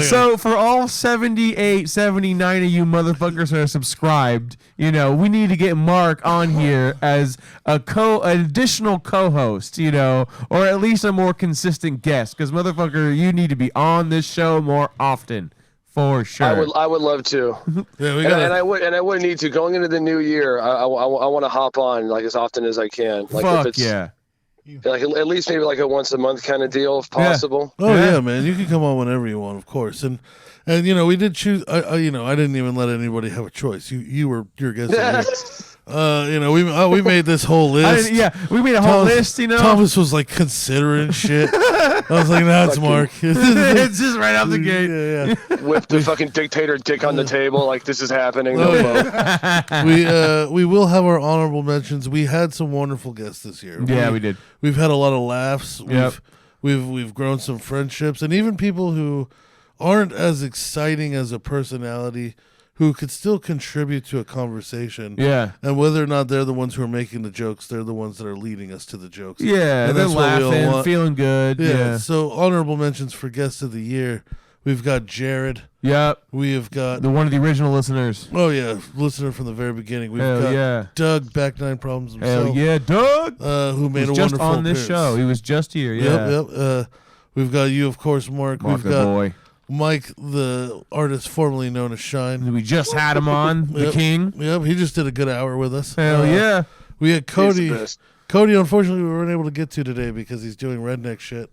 D: So for all 78, 79 of you motherfuckers that are subscribed, you know, we need to get Mark on here as an additional co-host, you know, or at least a more consistent guest, because motherfucker, you need to be on this show more often. For sure.
J: I would love to.
C: Yeah,
J: and I would need to. Going into the new year, I want to hop on like as often as I can. Like
D: Fuck
J: if it's
D: yeah.
J: like at least maybe like a once a month kind of deal if possible.
C: Oh yeah, man, you can come on whenever you want, of course. And you know, we did choose. I didn't even let anybody have a choice. You were your guest. You know, we made this whole list.
D: We made a whole list. You know,
C: Thomas was like considering shit. I was like, "Nah, it's Mark."
D: It's just right out the gate.
C: Yeah.
J: With the fucking dictator dick on the table, like this is happening.
C: We will have our honorable mentions. We had some wonderful guests this year.
D: Yeah, we did.
C: We've had a lot of laughs.
D: Yep.
C: We've grown some friendships, and even people who aren't as exciting as a personality who could still contribute to a conversation.
D: Yeah.
C: And whether or not they're the ones who are making the jokes, they're the ones that are leading us to the jokes.
D: Yeah,
C: and
D: they're
C: that's what we all
D: laughing,
C: want.
D: feeling good. Yeah.
C: So honorable mentions for guest of the year. We've got Jared.
D: Yep.
C: We have got
D: one of the original listeners.
C: Oh yeah, listener from the very beginning. We've
D: Hell
C: got
D: yeah.
C: Doug, Back Nine Problems himself.
D: Hell yeah, Doug.
C: Who made a
D: just
C: wonderful
D: on this
C: appearance.
D: show. He was just here. Yeah.
C: Yep. We've got you, of course, Mark.
D: Mark
C: We've
D: the
C: got
D: boy.
C: Mike, the artist formerly known as Shine.
D: We just had him on, the
C: Yep.
D: king.
C: Yep, he just did a good hour with us.
D: Hell yeah.
C: We had Cody.
J: He's the best.
C: Cody, unfortunately, we weren't able to get to today because he's doing redneck shit.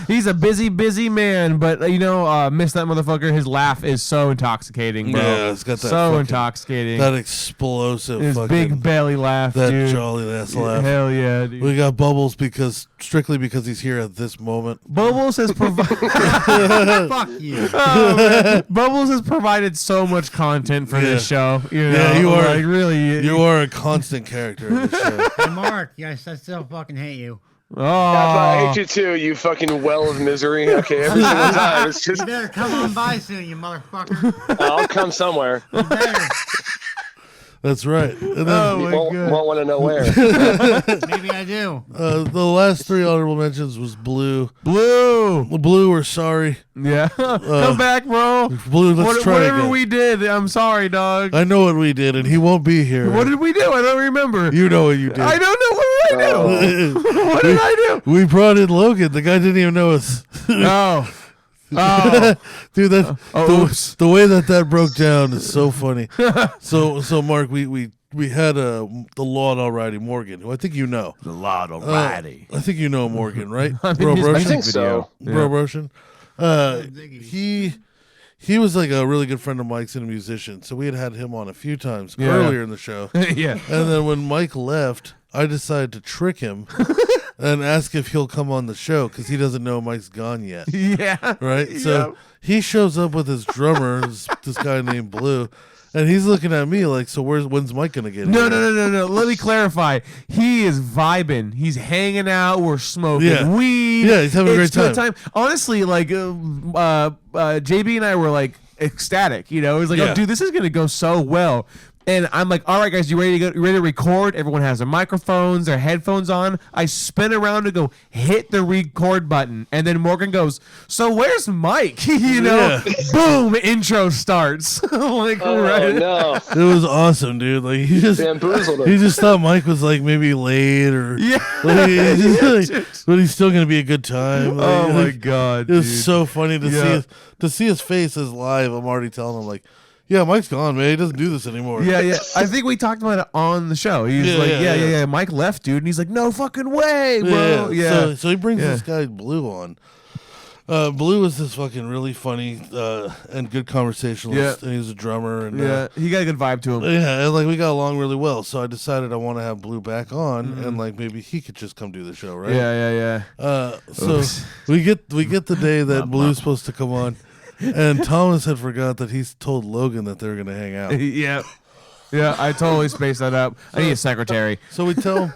D: He's a busy man, but you know, miss that motherfucker. His laugh is so intoxicating, bro.
C: Yeah, it's got that
D: so
C: fucking-
D: intoxicating.
C: That explosive
D: His
C: fucking
D: big belly laugh,
C: that
D: dude.
C: jolly ass laugh.
D: Hell yeah, dude.
C: We got Bubbles strictly because he's here at this moment.
D: Bubbles has provided.
E: Fuck you.
D: Bubbles has provided so much content for this show. You know,
C: Yeah, you are
D: like, really.
C: You are a constant character in this show.
E: Hey, Mark, yes, I still fucking hate you.
J: I
D: Oh,
J: hate you too, you fucking well of misery. Okay, every single time. It's
E: You
J: just
E: better come on by soon, you motherfucker.
J: I'll come somewhere.
E: You better.
C: That's right. And then
D: oh
J: You
D: my
J: won't
D: god.
J: want to know where.
E: Maybe I do.
C: the last 3 honorable mentions was Blue.
D: Blue.
C: Blue, we're sorry.
D: Yeah. Come back, bro.
C: Blue, let's try
D: Whatever
C: again.
D: we did, I'm sorry, dog.
C: I know what we did, and he won't be here.
D: What did we do? I don't remember.
C: You know what you did.
D: I don't know. What did I do? What did I do?
C: We brought in Logan. The guy didn't even know us.
D: Oh. Oh.
C: Dude, that
D: oops.
C: the way that broke down is so funny. So Mark, we had the Lord Alrighty Morgan, who I think you know.
D: The Lord Alrighty.
C: I think you know Morgan, right?
D: I mean,
C: Bro
D: his
C: Roshan?
J: I think so.
C: Bro Roshan. He was like a really good friend of Mike's and a musician, so we had him on a few times
D: Yeah.
C: earlier in the show.
D: Yeah.
C: And then when Mike left, I decided to trick him and ask if he'll come on the show because he doesn't know Mike's gone yet.
D: Yeah.
C: Right? So he shows up with his drummer, this guy named Blue, and he's looking at me like, so when's Mike going to get
D: No,
C: here?
D: no. Let me clarify. He is vibing. He's hanging out. We're smoking weed.
C: Yeah, he's having a great
D: Good time. Honestly, like, JB and I were like ecstatic. You know, it was like, oh, dude, this is going to go so well. And I'm like, all right, guys, you ready to go? You ready to record? Everyone has their microphones, their headphones on. I spin around to go hit the record button, and then Morgan goes, "So where's Mike?" You know, boom, intro starts. Like, right?
J: No,
C: it was awesome, dude. Like he just
J: bamboozled him.
C: He just thought Mike was like maybe late or but he's still gonna be a good time. Like,
D: oh my god,
C: it was so funny to see his face as live. I'm already telling him like. Yeah, Mike's gone, man. He doesn't do this anymore.
D: Yeah. I think we talked about it on the show. He's like, yeah. Mike left, dude. And he's like, no fucking way, bro. Yeah.
C: So he brings this guy, Blue, on. Blue is this fucking really funny and good conversationalist. And he's a drummer. And,
D: he got a good vibe to him.
C: Yeah, and like we got along really well. So I decided I want to have Blue back on, and like maybe he could just come do the show, right?
D: Yeah.
C: So we get the day that Blue's supposed to come on. And Thomas had forgot that he's told Logan that they're going to hang out.
D: Yeah, I totally spaced that up. I need a secretary.
C: So we tell him.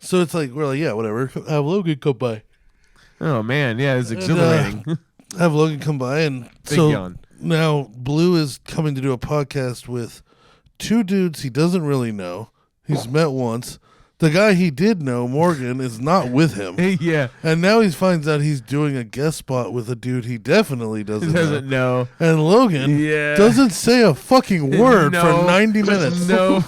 C: So it's like, we're like, yeah, whatever. Have Logan come by.
D: Oh, man. Yeah, it's exhilarating.
C: Have Logan come by. And now Blue is coming to do a podcast with two dudes he doesn't really know. He's met once. The guy he did know, Morgan, is not with him.
D: Yeah.
C: And now he finds out he's doing a guest spot with a dude he definitely doesn't know. And Logan doesn't say a fucking word for 90 minutes.
D: No.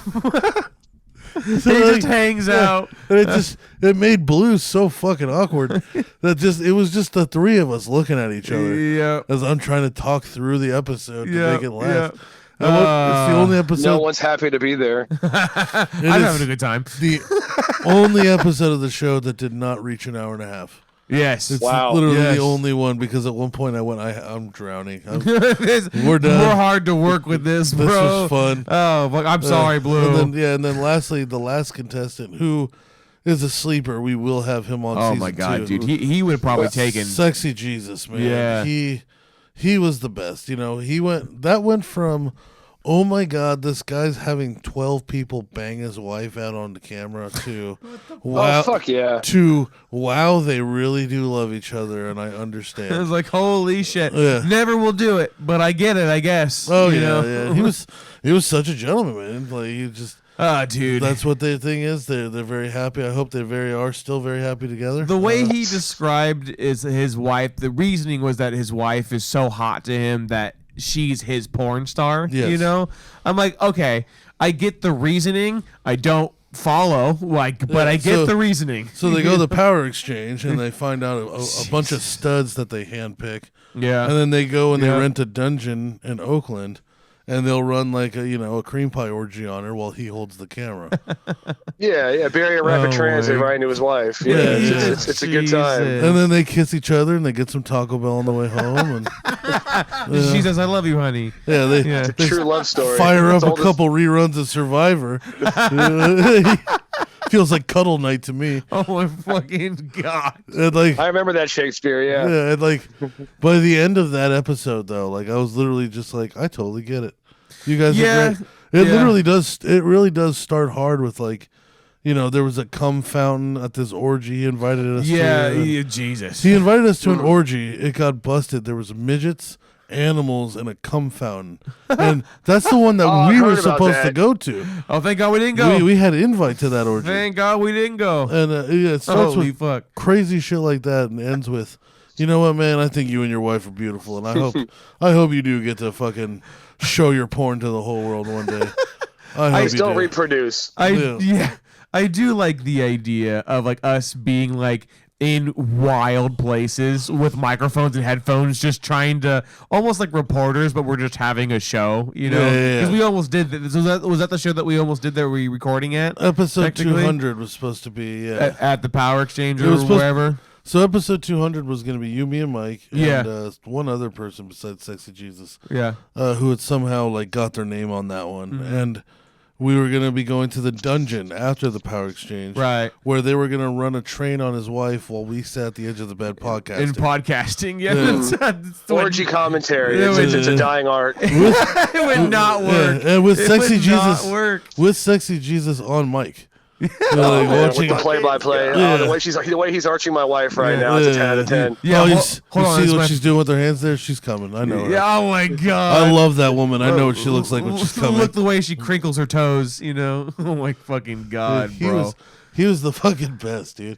D: He just hangs out.
C: And it made Blue so fucking awkward that it was just the three of us looking at each other as I'm trying to talk through the episode to make it laugh. It's the only episode.
J: No one's happy to be there.
D: I'm having a good time.
C: The only episode of the show that did not reach an hour and a half.
D: Yes.
C: It's literally the only one because at one point I went, I'm drowning. We're done.
D: We're hard to work with this, bro.
C: This was fun.
D: Oh, I'm sorry, Blue.
C: And then lastly, the last contestant who is a sleeper, we will have him on season 2.
D: Oh my god, dude. He would have probably taken
C: Sexy Jesus, man.
D: Yeah.
C: He was the best. You know, that went from oh my god, this guy's having 12 people bang his wife out on the camera to wow,
J: fuck yeah,
C: to wow, they really do love each other, and I understand.
D: It was like, holy shit, never will do it, but I get it, I guess.
C: Oh yeah. He was such a gentleman, man. Like he just.
D: Dude,
C: that's what their thing is. They're very happy. I hope they are still very happy together.
D: The way he described is his wife. The reasoning was that his wife is so hot to him that she's his porn star.
C: Yes.
D: You know, I'm like, okay, I get the reasoning. I don't follow, but I get the reasoning.
C: So they go to the power exchange and they find out a bunch of studs that they handpick.
D: Yeah,
C: and then they go and they rent a dungeon in Oakland. And they'll run like a cream pie orgy on her while he holds the camera.
J: Yeah, bury a rapid transit right into his wife. Yeah, it's a good time.
C: And then they kiss each other and they get some Taco Bell on the way home. And
D: she says, "I love you, honey."
C: Yeah,
J: it's a true love story.
C: Fire up a couple reruns of Survivor. Feels like cuddle night to me.
D: Oh my fucking god!
C: And
J: I remember that Shakespeare. Yeah.
C: Yeah, and by the end of that episode, though, I was literally just like, I totally get it. You guys are great. It literally does. It really does start hard with there was a cum fountain at this orgy he invited us to.
D: Yeah, Jesus.
C: He invited us to an orgy. It got busted. There was midgets, animals, and a cum fountain. And that's the one that we were supposed to go to.
D: Oh, thank God we didn't go.
C: We had an invite to that orgy.
D: Thank God we didn't go.
C: And it starts with crazy shit like that and ends with, you know what, man? I think you and your wife are beautiful, and I hope you do get to fucking show your porn to the whole world one day.
J: I don't reproduce.
D: I do like the idea of us being in wild places with microphones and headphones, just trying to almost like reporters, but we're just having a show, you know? Because we almost did that. Was that the show that we almost did that we were recording at?
C: Episode 200 was supposed to be
D: at the Power Exchange or wherever.
C: So episode 200 was going to be you, me, and Mike, and one other person besides Sexy Jesus.
D: Yeah,
C: who had somehow got their name on that one, and we were going to be going to the dungeon after the power exchange.
D: Right.
C: Where they were going to run a train on his wife while we sat at the edge of the bed podcasting.
D: In podcasting, yeah.
J: Orgy commentary. It's a dying art.
D: It would not work.
C: Yeah, and with
D: It
C: Sexy
D: would
C: Jesus.
D: not work.
C: With Sexy Jesus on mic.
J: With the play-by-play. The way he's arching my wife right now, it's a 10 out of 10.
C: Yeah, you
D: hold on,
C: see what she's doing with her hands there? She's coming. I know her.
D: Yeah, oh my God.
C: I love that woman. I know what she looks like when she's coming.
D: Look the way she crinkles her toes, you know? Oh my fucking God, bro.
C: He was the fucking best, dude.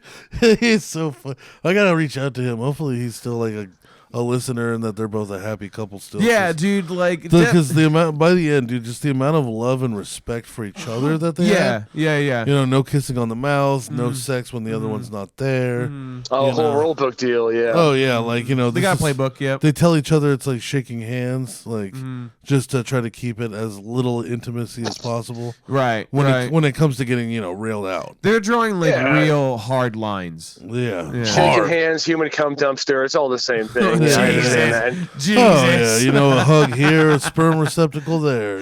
C: He's so fun. I gotta reach out to him. Hopefully he's still like a listener and that they're both a happy couple still.
D: Yeah, dude, like
C: because the amount by the end, dude, just the amount of love and respect for each other that they have.
D: Yeah.
C: You know, no kissing on the mouth, no sex when the other one's not there.
J: Oh, whole rule book deal, yeah.
C: Oh yeah, like
D: they got a playbook. Yep.
C: They tell each other it's like shaking hands, like just to try to keep it as little intimacy as possible.
D: Right.
C: When it comes to getting railed out,
D: they're drawing like real hard lines.
C: Yeah.
J: Shaking hands, human cum dumpster. It's all the same thing. Yeah, I understand that.
D: Jesus.
C: Oh yeah, a hug here, a sperm receptacle there.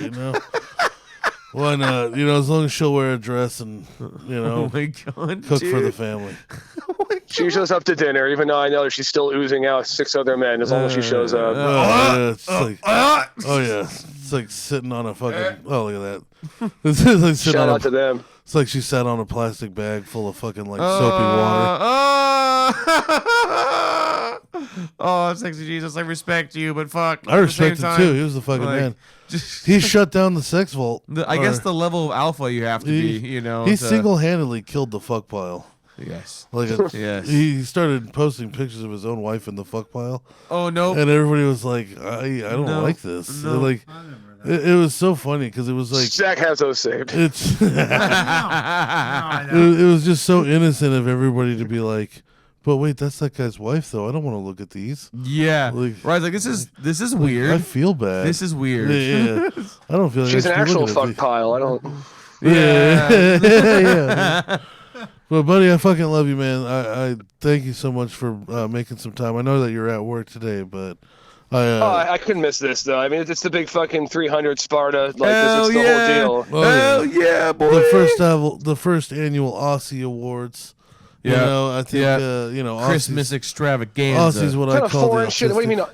C: Why not? As long as she'll wear a dress and
D: oh my God,
C: cook
D: dude.
C: for the family.
J: She shows up to dinner, even though I know that she's still oozing out 6 other men. As long as she shows up.
C: It's like, oh yeah, it's like sitting on a fucking. Oh, look at that. It's like
J: Shout out to them.
C: It's like she sat on a plastic bag full of fucking like soapy water.
D: Oh, Sexy Jesus, I respect you, but fuck.
C: I respect him too. He was the fucking man. He shut down the sex vault.
D: I guess the level of alpha you have to be,
C: He single-handedly killed the fuck pile.
D: Yes.
C: Yes. He started posting pictures of his own wife in the fuck pile.
D: Oh no!
C: And everybody was like, I don't like this.
D: No.
C: Like, it was so funny because it was like
J: Zach has those saved.
C: It's it was just so innocent of everybody to be like, but wait, that's that guy's wife though. I don't want to look at these.
D: Yeah, right. Like this is weird.
C: I feel bad.
D: This is weird.
C: Yeah. I don't feel.
J: She's an actual fuck pile. I don't.
C: Yeah. But buddy, I fucking love you, man. I thank you so much for making some time. I know that you're at work today, but
J: I couldn't miss this though. I mean, it's the big fucking 300 Sparta. Like this is the whole deal.
D: Hell yeah, boy!
C: The first annual Aussie Awards. I think
D: Christmas Extravaganza.
C: Aussie's what
J: What
C: I
J: kind of
C: call
J: foreign shit? What do you mean?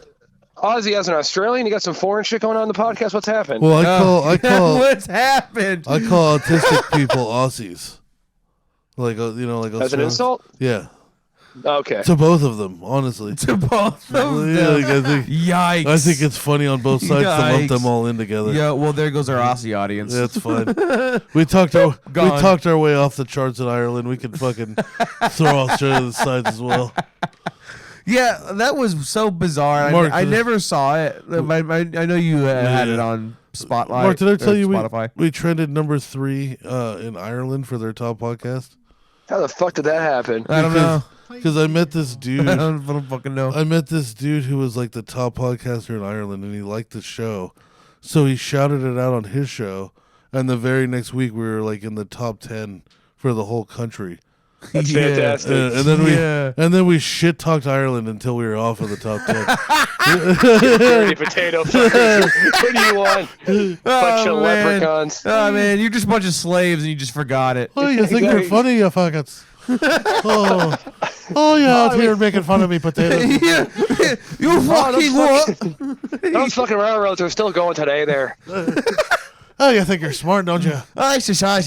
J: Aussie as an Australian, you got some foreign shit going on in the podcast. What's happened?
C: Well, I call
D: what's happened?
C: I call autistic people Aussies. Like
J: as an insult?
C: Yeah.
J: Okay.
C: To both of them, honestly.
D: To both of them. Yikes.
C: I think it's funny on both sides to lump them all in together.
D: Yeah, well, there goes our Aussie audience.
C: That's fine. We talked our way off the charts in Ireland. We can fucking throw Australia to the sides as well.
D: Yeah, that was so bizarre.
C: Mark,
D: I never saw it. I know you had it on Spotlight.
C: Mark, did I tell you
D: Spotify?
C: we trended number 3 in Ireland for their top podcast?
J: How the fuck did that happen?
D: I don't know.
C: Because I met this dude.
D: I don't fucking know.
C: I met this dude who was like the top podcaster in Ireland, and he liked the show. So he shouted it out on his show, and the very next week we were like in the top 10 for the whole country.
J: That's fantastic.
C: And then we shit talked Ireland until we were off of the top 10.
J: Dirty potato fuckers. What do you want? Bunch of leprechauns.
D: Oh man, you're just a bunch of slaves and you just forgot it.
C: Oh, you think you're funny, you fuckers? You're out here making fun of me, potato.
D: You fucking what?
J: Those fucking railroads are still going today there.
C: Oh, you think you're smart, don't you?
D: Aye, shy.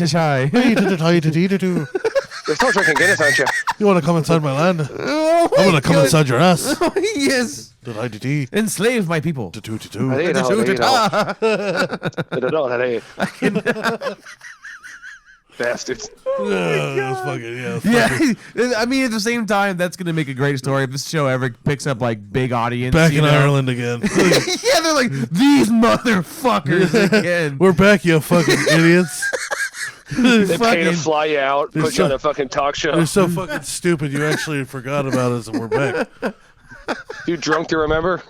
J: You're still drinking Guinness, aren't you?
C: You want to come inside my land?
D: Oh,
C: I'm going to come inside your ass.
D: Yes. Enslave my people.
J: Bastards.
D: I mean, at the same time, that's going to make a great story if this show ever picks up like big audience.
C: Back in Ireland again.
D: Yeah, they're like, these motherfuckers again.
C: We're back, you fucking idiots.
J: They pay to fly you out, put you on a fucking talk show.
C: You're so fucking stupid. You actually forgot about us, and we're back.
J: You drunk to remember?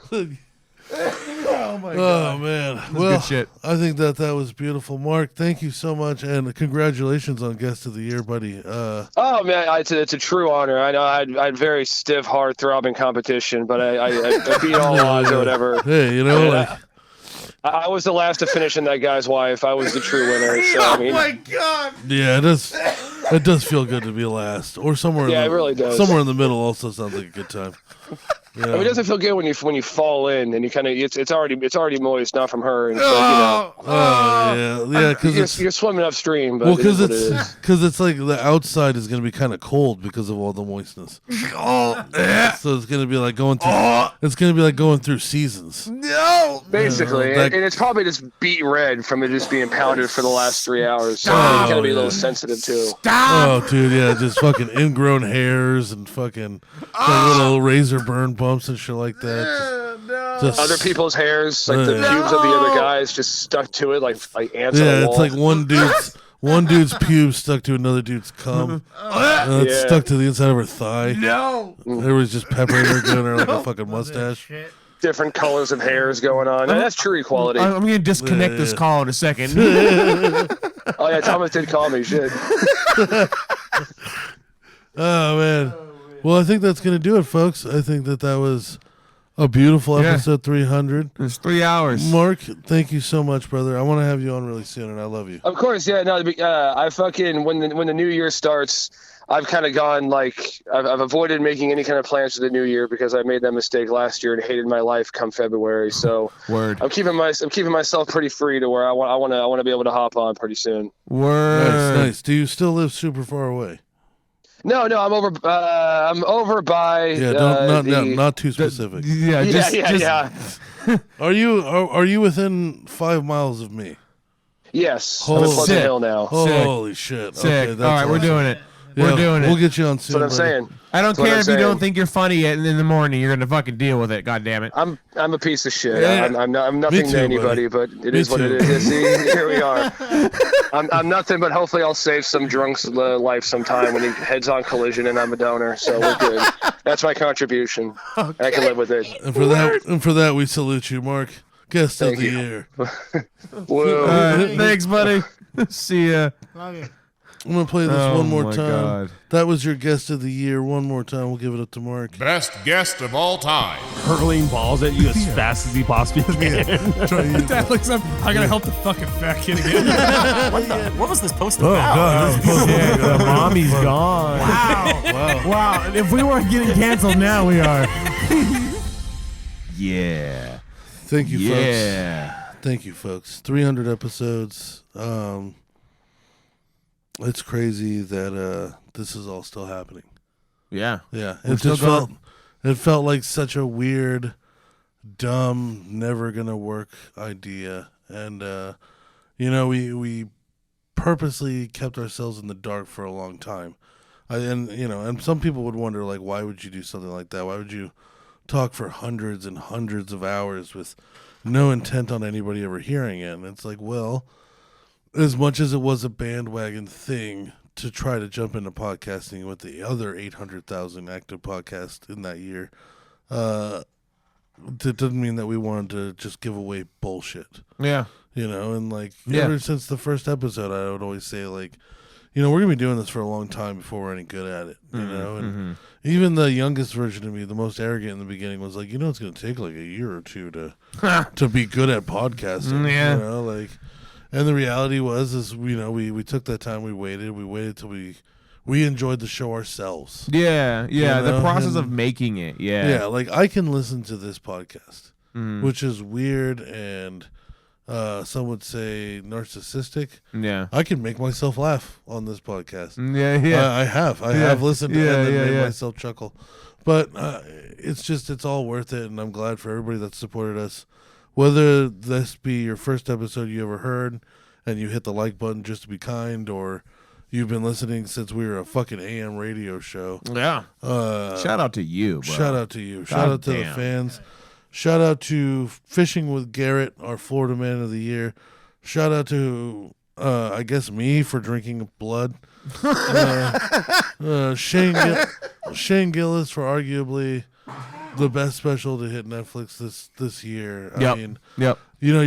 D: Oh my god!
C: Oh man!
D: That's
C: well,
D: good shit.
C: I think that was beautiful, Mark. Thank you so much, and congratulations on Guest of the Year, buddy.
J: Oh man, it's a true honor. I know I had very stiff, heart-throbbing competition, but I beat all odds or whatever.
C: Hey,
J: I was the last to finish in that guy's wife. I was the true winner. So, I mean,
D: God!
C: Yeah, it does feel good to be last, or somewhere.
J: Yeah, it really does.
C: Somewhere in the middle also sounds like a good time. Yeah.
J: I mean, it doesn't feel good when you fall in and you kind of it's already moist, not from her, and so,
C: yeah, because
J: you're swimming upstream. But
C: well, because
J: it's
C: it's like the outside is going to be kind of cold because of all the moistness. So it's going to be like going through. It's going to be like going through seasons.
D: No,
J: basically, and it's probably just beet red from it just being pounded for the last 3 hours. So it's going to be a little sensitive too.
C: Oh, dude, yeah, just fucking ingrown hairs and fucking like little razor burn bumps and shit like that. Just
J: Other people's hairs, like the pubes of the other guys, just stuck to it like ants on a wall.
C: It's like one dude's pubes stuck to another dude's cum. It's stuck to the inside of her thigh.
D: No,
C: everybody's just peppering her, giving her like a fucking mustache.
J: Different colors of hairs going on. That's true equality.
D: I'm gonna disconnect this call in a second.
J: Oh yeah, Thomas did call me. Shit.
C: Oh man. Well, I think that's gonna do it, folks. I think that was a beautiful episode 300.
D: It's 3 hours.
C: Mark, thank you so much, brother. I want to have you on really soon, and I love you.
J: Of course, yeah. No, I fucking when the new year starts, I've kind of gone like I've avoided making any kind of plans for the new year because I made that mistake last year and hated my life come February. So I'm keeping myself pretty free to where I want to be able to hop on pretty soon.
D: Word.
C: Nice. Do you still live super far away?
J: No, I'm over by.
C: Yeah, not too specific.
J: Yeah.
C: Are you within 5 miles of me?
J: Yes. I'm at Pleasant Hill now.
C: Holy shit!
D: Sick.
C: Okay,
D: All right, we're doing it. We're doing it.
C: We'll get you on soon.
J: That's what I'm saying.
D: I don't care if you don't think you're funny yet in the morning. You're gonna fucking deal with it. God damn it.
J: I'm a piece of shit.
C: Yeah.
J: I'm nothing to anybody, but it is what it is. See, here we are. I'm nothing, but hopefully I'll save some drunk's life sometime when he heads on collision and I'm a donor. So we're good. That's my contribution. Okay. I can live with it.
C: And for that, we salute you, Mark. Guest of the year.
J: Whoa.
D: Thanks, buddy. See ya.
E: Love you.
C: I'm going to play this one more
D: my
C: time.
D: God.
C: That was your guest of the year. One more time. We'll give it up to Mark.
G: Best guest of all time.
H: Hurling balls at you as fast as he possibly can.
I: Dad looks up. I gotta help the fucking fat kid again.
K: What was this post
H: Oh,
K: about?
H: God. This post
D: The mommy's gone.
H: Wow. If we weren't getting canceled now, we are.
D: Yeah.
C: Thank you, folks.
D: Yeah.
C: Thank you, folks. 300 episodes. It's crazy that this is all still happening.
D: Yeah.
C: Yeah.
D: We're
C: It
D: still
C: just felt like such a weird, dumb, never gonna work idea. And we purposely kept ourselves in the dark for a long time. And some people would wonder, like, why would you do something like that? Why would you talk for hundreds and hundreds of hours with no intent on anybody ever hearing it? And it's like, well, as much as it was a bandwagon thing to try to jump into podcasting with the other 800,000 active podcasts in that year, that doesn't mean that we wanted to just give away bullshit.
D: Yeah.
C: And like ever since the first episode, I would always say, like, we're going to be doing this for a long time before we're any good at it, and even the youngest version of me, the most arrogant in the beginning, was like, it's going to take like a year or two to be good at podcasting.
D: Yeah.
C: And the reality was we took that time, we waited till we enjoyed the show ourselves.
D: Yeah, the process of making it.
C: Yeah, like I can listen to this podcast, which is weird and some would say narcissistic.
D: Yeah,
C: I can make myself laugh on this podcast.
D: Yeah.
C: I have listened and then made myself chuckle. But it's all worth it, and I'm glad for everybody that supported us. Whether this be your first episode you ever heard and you hit the like button just to be kind, or you've been listening since we were a fucking AM radio show.
D: Yeah. Shout out to you, bro.
C: Shout out to you. Shout out to the fans. Shout out to Fishing with Garrett, our Florida Man of the Year. Shout out to, I guess, me for drinking blood. Shane Gillis for arguably the best special to hit Netflix this year. I mean, I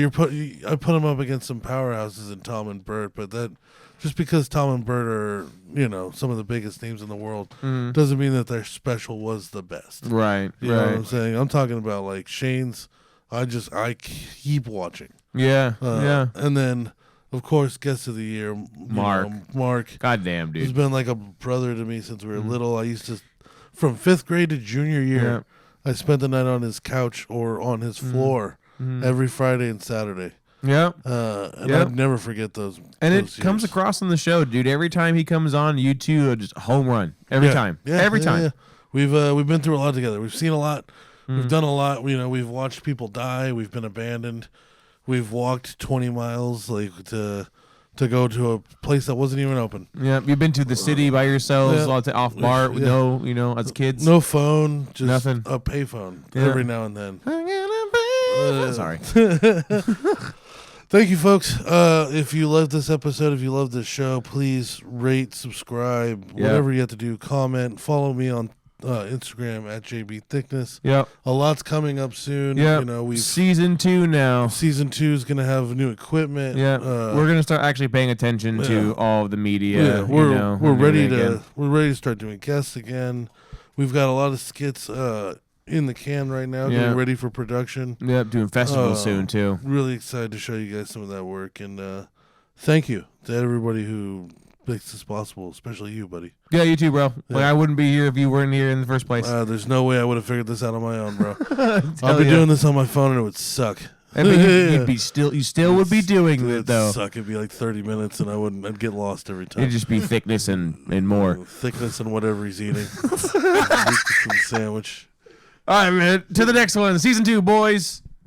C: put him up against some powerhouses in Tom and Bert, but that just because Tom and Bert are some of the biggest names in the world doesn't mean that their special was the best.
D: Right.
C: You know what I'm saying? I'm talking about like Shane's. I keep watching.
D: Yeah.
C: And then, of course, guest of the year, Mark.
D: Goddamn, dude.
C: He's been like a brother to me since we were little. I used to, from 5th grade to junior year, I spent the night on his couch or on his floor every Friday and Saturday.
D: Yeah.
C: And I'd never forget those.
D: And
C: those
D: it comes
C: years.
D: across on the show, dude. Every time he comes on, you two are just home run. Every time. Every time.
C: Yeah. We've been through a lot together. We've seen a lot. We've done a lot. We've watched people die. We've been abandoned. We've walked 20 miles to go to a place that wasn't even open.
D: Yeah, you've been to the city by yourselves, off bar with no, as kids.
C: No phone, just
D: nothing.
C: A payphone every now and then.
D: Sorry.
C: Thank you, folks. If you loved this episode, if you loved this show, please rate, subscribe, whatever you have to do. Comment, follow me on Instagram at JBThickness.
D: Yep.
C: A lot's coming up soon.
D: Yep.
C: We've
D: season 2 now.
C: Season 2 is gonna have new equipment.
D: Yeah. We're gonna start actually paying attention to all of the media.
C: We're ready to start doing guests again. We've got a lot of skits in the can right now, getting ready for production.
D: Yep, doing festivals soon too.
C: Really excited to show you guys some of that work, and thank you to everybody who makes this possible, especially you, buddy.
D: Yeah, you too, bro. Like, I wouldn't be here if you weren't here in the first place.
C: There's no way I would have figured this out on my own, bro. I'll be doing this on my phone, and it would suck.
D: I mean, you still would be doing it though.
C: Suck. It'd be like 30 minutes, and I'd get lost every time.
D: It'd just be thickness and more.
C: Thickness and whatever he's eating. Some sandwich.
D: All right, man. To the next one, season 2, boys.